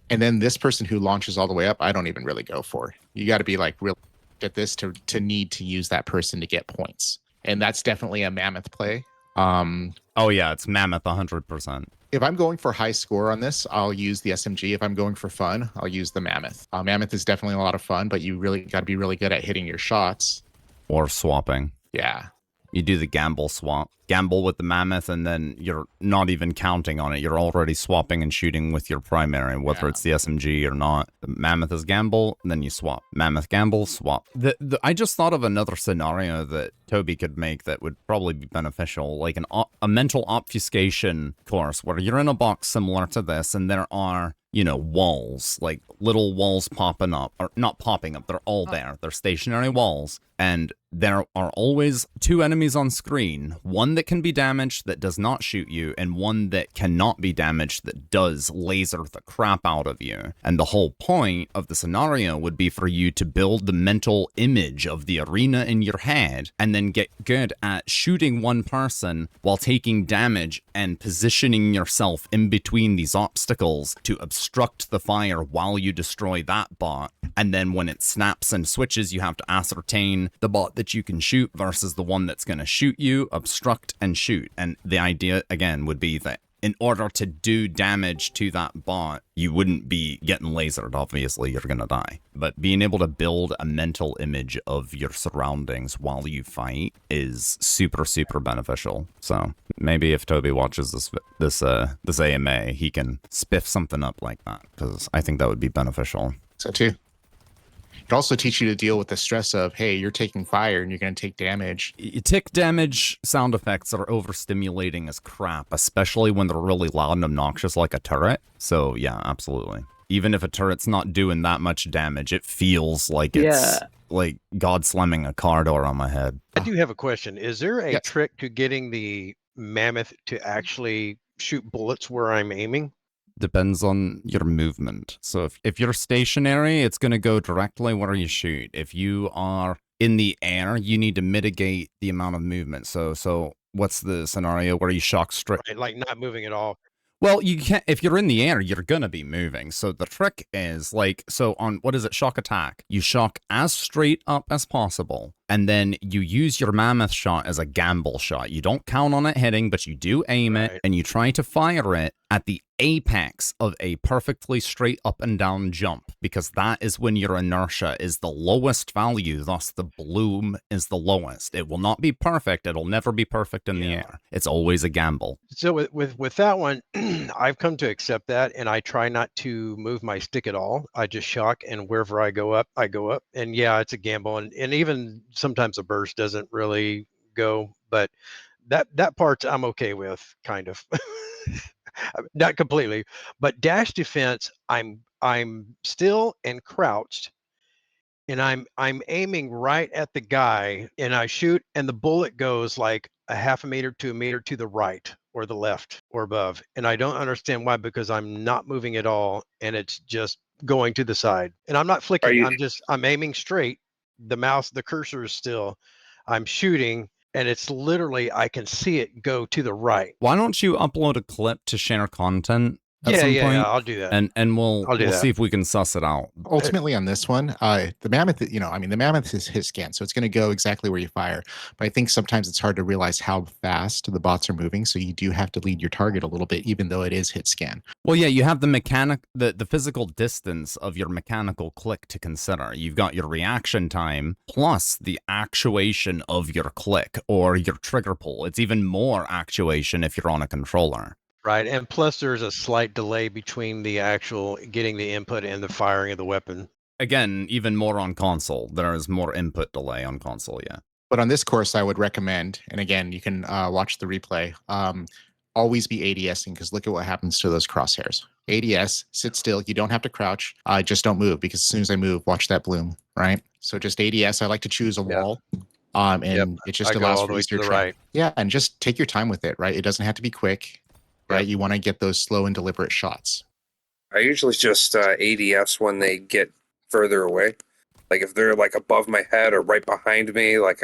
And then this person who launches all the way up, I don't even really go for. You got to be like real at this to need to use that person to get points. And that's definitely a mammoth play. Oh yeah, it's mammoth 100%. If I'm going for high score on this, I'll use the SMG. If I'm going for fun, I'll use the mammoth. Mammoth is definitely a lot of fun, but you really got to be really good at hitting your shots. Or swapping. Yeah. You do the gamble swap. Gamble with the mammoth, and then you're not even counting on it. You're already swapping and shooting with your primary, whether it's the SMG or not. The mammoth is gamble, and then you swap. Mammoth, gamble, swap. I just thought of another scenario that Toby could make that would probably be beneficial, like a mental obfuscation course where you're in a box similar to this, and there are, you know, walls, like little walls popping up, or not popping up, they're all there. They're stationary walls, and there are always 2 enemies on screen, one that can be damaged that does not shoot you, and one that cannot be damaged that does laser the crap out of you. And the whole point of the scenario would be for you to build the mental image of the arena in your head, and then get good at shooting one person while taking damage and positioning yourself in between these obstacles to obstruct the fire while you destroy that bot. And then when it snaps and switches, you have to ascertain the bot that you can shoot versus the one that's going to shoot you, obstruct, and shoot. And the idea, again, would be that in order to do damage to that bot, you wouldn't be getting lasered. Obviously, you're going to die. But being able to build a mental image of your surroundings while you fight is super, super beneficial. So maybe if Toby watches this AMA, he can spiff something up like that, because I think that would be beneficial. So too. It also teaches you to deal with the stress of, hey, you're taking fire and you're going to take damage. Tick damage sound effects are overstimulating as crap, especially when they're really loud and obnoxious like a turret. So yeah, absolutely. Even if a turret's not doing that much damage, it feels like it's like God slamming a car door on my head. I do have a question. Is there a trick to getting the mammoth to actually shoot bullets where I'm aiming? Depends on your movement. So if you're stationary, it's going to go directly where you shoot. If you are in the air, you need to mitigate the amount of movement. So what's the scenario where you shock straight? Right, like not moving at all. Well, you can't, if you're in the air, you're going to be moving. So the trick is like, so on, what is it? Shock attack. You shock as straight up as possible. And then you use your mammoth shot as a gamble shot. You don't count on it hitting, but you do aim it and you try to fire it at the apex of a perfectly straight up and down jump, because that is when your inertia is the lowest value, thus the bloom is the lowest. It will not be perfect. It'll never be perfect in the air. It's always a gamble. So with that one, I've come to accept that, and I try not to move my stick at all. I just shock, and wherever I go up, I go up. And yeah, it's a gamble, and even sometimes a burst doesn't really go, but that part I'm okay with, kind of. Not completely, but dash defense, I'm still and crouched, and I'm aiming right at the guy, and I shoot, and the bullet goes like a half a meter to a meter to the right or the left or above, and I don't understand why, because I'm not moving at all, and it's just going to the side, and I'm not flicking. I'm aiming straight. The cursor is still. I'm shooting, and it's literally, I can see it go to the right. Why don't you upload a clip to share content at some point? Yeah, I'll do that. And we'll that. see if we can suss it out. Ultimately, on this one, the mammoth, the mammoth is hit scan, so it's going to go exactly where you fire. But I think sometimes it's hard to realize how fast the bots are moving, so you do have to lead your target a little bit, even though it is hit scan. Well, yeah, you have the physical distance of your mechanical click to consider. You've got your reaction time plus the actuation of your click or your trigger pull. It's even more actuation if you're on a controller. Right, and plus there's a slight delay between the actual getting the input and the firing of the weapon. Again, even more on console. There is more input delay on console, yeah. But on this course, I would recommend, and again, you can watch the replay, always be ADSing, because look at what happens to those crosshairs. ADS, sit still. You don't have to crouch. Just don't move, because as soon as I move, watch that bloom, right? So just ADS. I like to choose a wall. And it just allows for easier right. Yeah, and just take your time with it, right? It doesn't have to be quick. Right, you want to get those slow and deliberate shots. I usually just ADS when they get further away. Like if they're like above my head or right behind me, like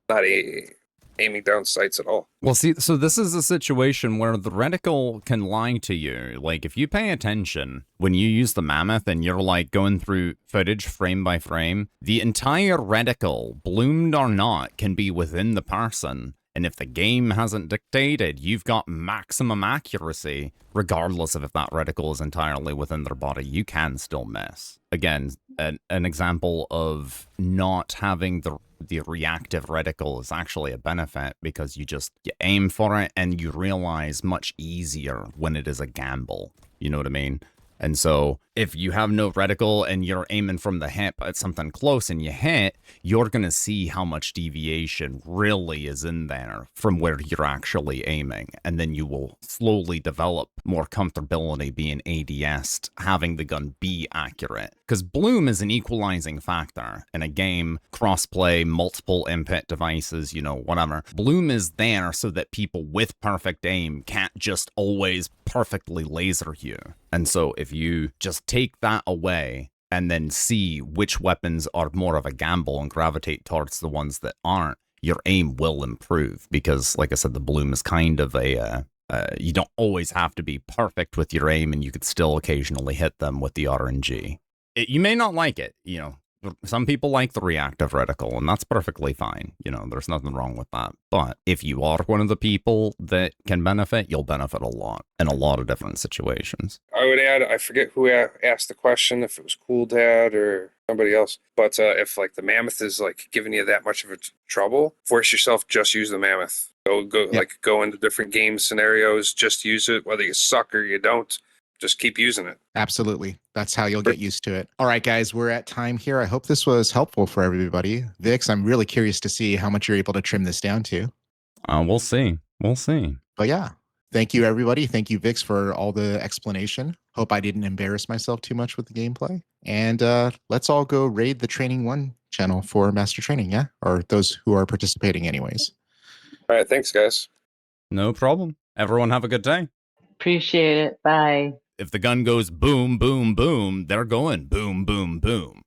not aiming down sights at all. Well, see, so this is a situation where the reticle can lie to you. Like if you pay attention when you use the mammoth and you're like going through footage frame by frame, the entire reticle, bloomed or not, can be within the person. And if the game hasn't dictated, you've got maximum accuracy, regardless of if that reticle is entirely within their body, you can still miss. Again, an example of not having the reactive reticle is actually a benefit, because you aim for it and you realize much easier when it is a gamble. You know what I mean? And so if you have no reticle and you're aiming from the hip at something close and you hit, you're going to see how much deviation really is in there from where you're actually aiming. And then you will slowly develop more comfortability being ADS'd, having the gun be accurate. Because bloom is an equalizing factor in a game, crossplay, multiple input devices, whatever. Bloom is there so that people with perfect aim can't just always perfectly laser you. And so if you just take that away and then see which weapons are more of a gamble and gravitate towards the ones that aren't, your aim will improve, because like I said, the bloom is kind of you don't always have to be perfect with your aim, and you could still occasionally hit them with the RNG. You may not like it, some people like the reactive reticle, and that's perfectly fine. There's nothing wrong with that. But if you are one of the people that can benefit, you'll benefit a lot in a lot of different situations. I would add, I forget who asked the question, if it was Cool Dad or somebody else, but if like the mammoth is like giving you that much of a trouble, force yourself, just use the mammoth. Go into different game scenarios, just use it, whether you suck or you don't. Just keep using it. Absolutely. That's how you'll get used to it. All right, guys, we're at time here. I hope this was helpful for everybody. Vix, I'm really curious to see how much you're able to trim this down to. We'll see. We'll see. But yeah, thank you, everybody. Thank you, Vix, for all the explanation. Hope I didn't embarrass myself too much with the gameplay. And let's all go raid the Training 1 channel for Master Training, yeah? Or those who are participating anyways. All right, thanks, guys. No problem. Everyone have a good day. Appreciate it. Bye. If the gun goes boom, boom, boom, they're going boom, boom, boom.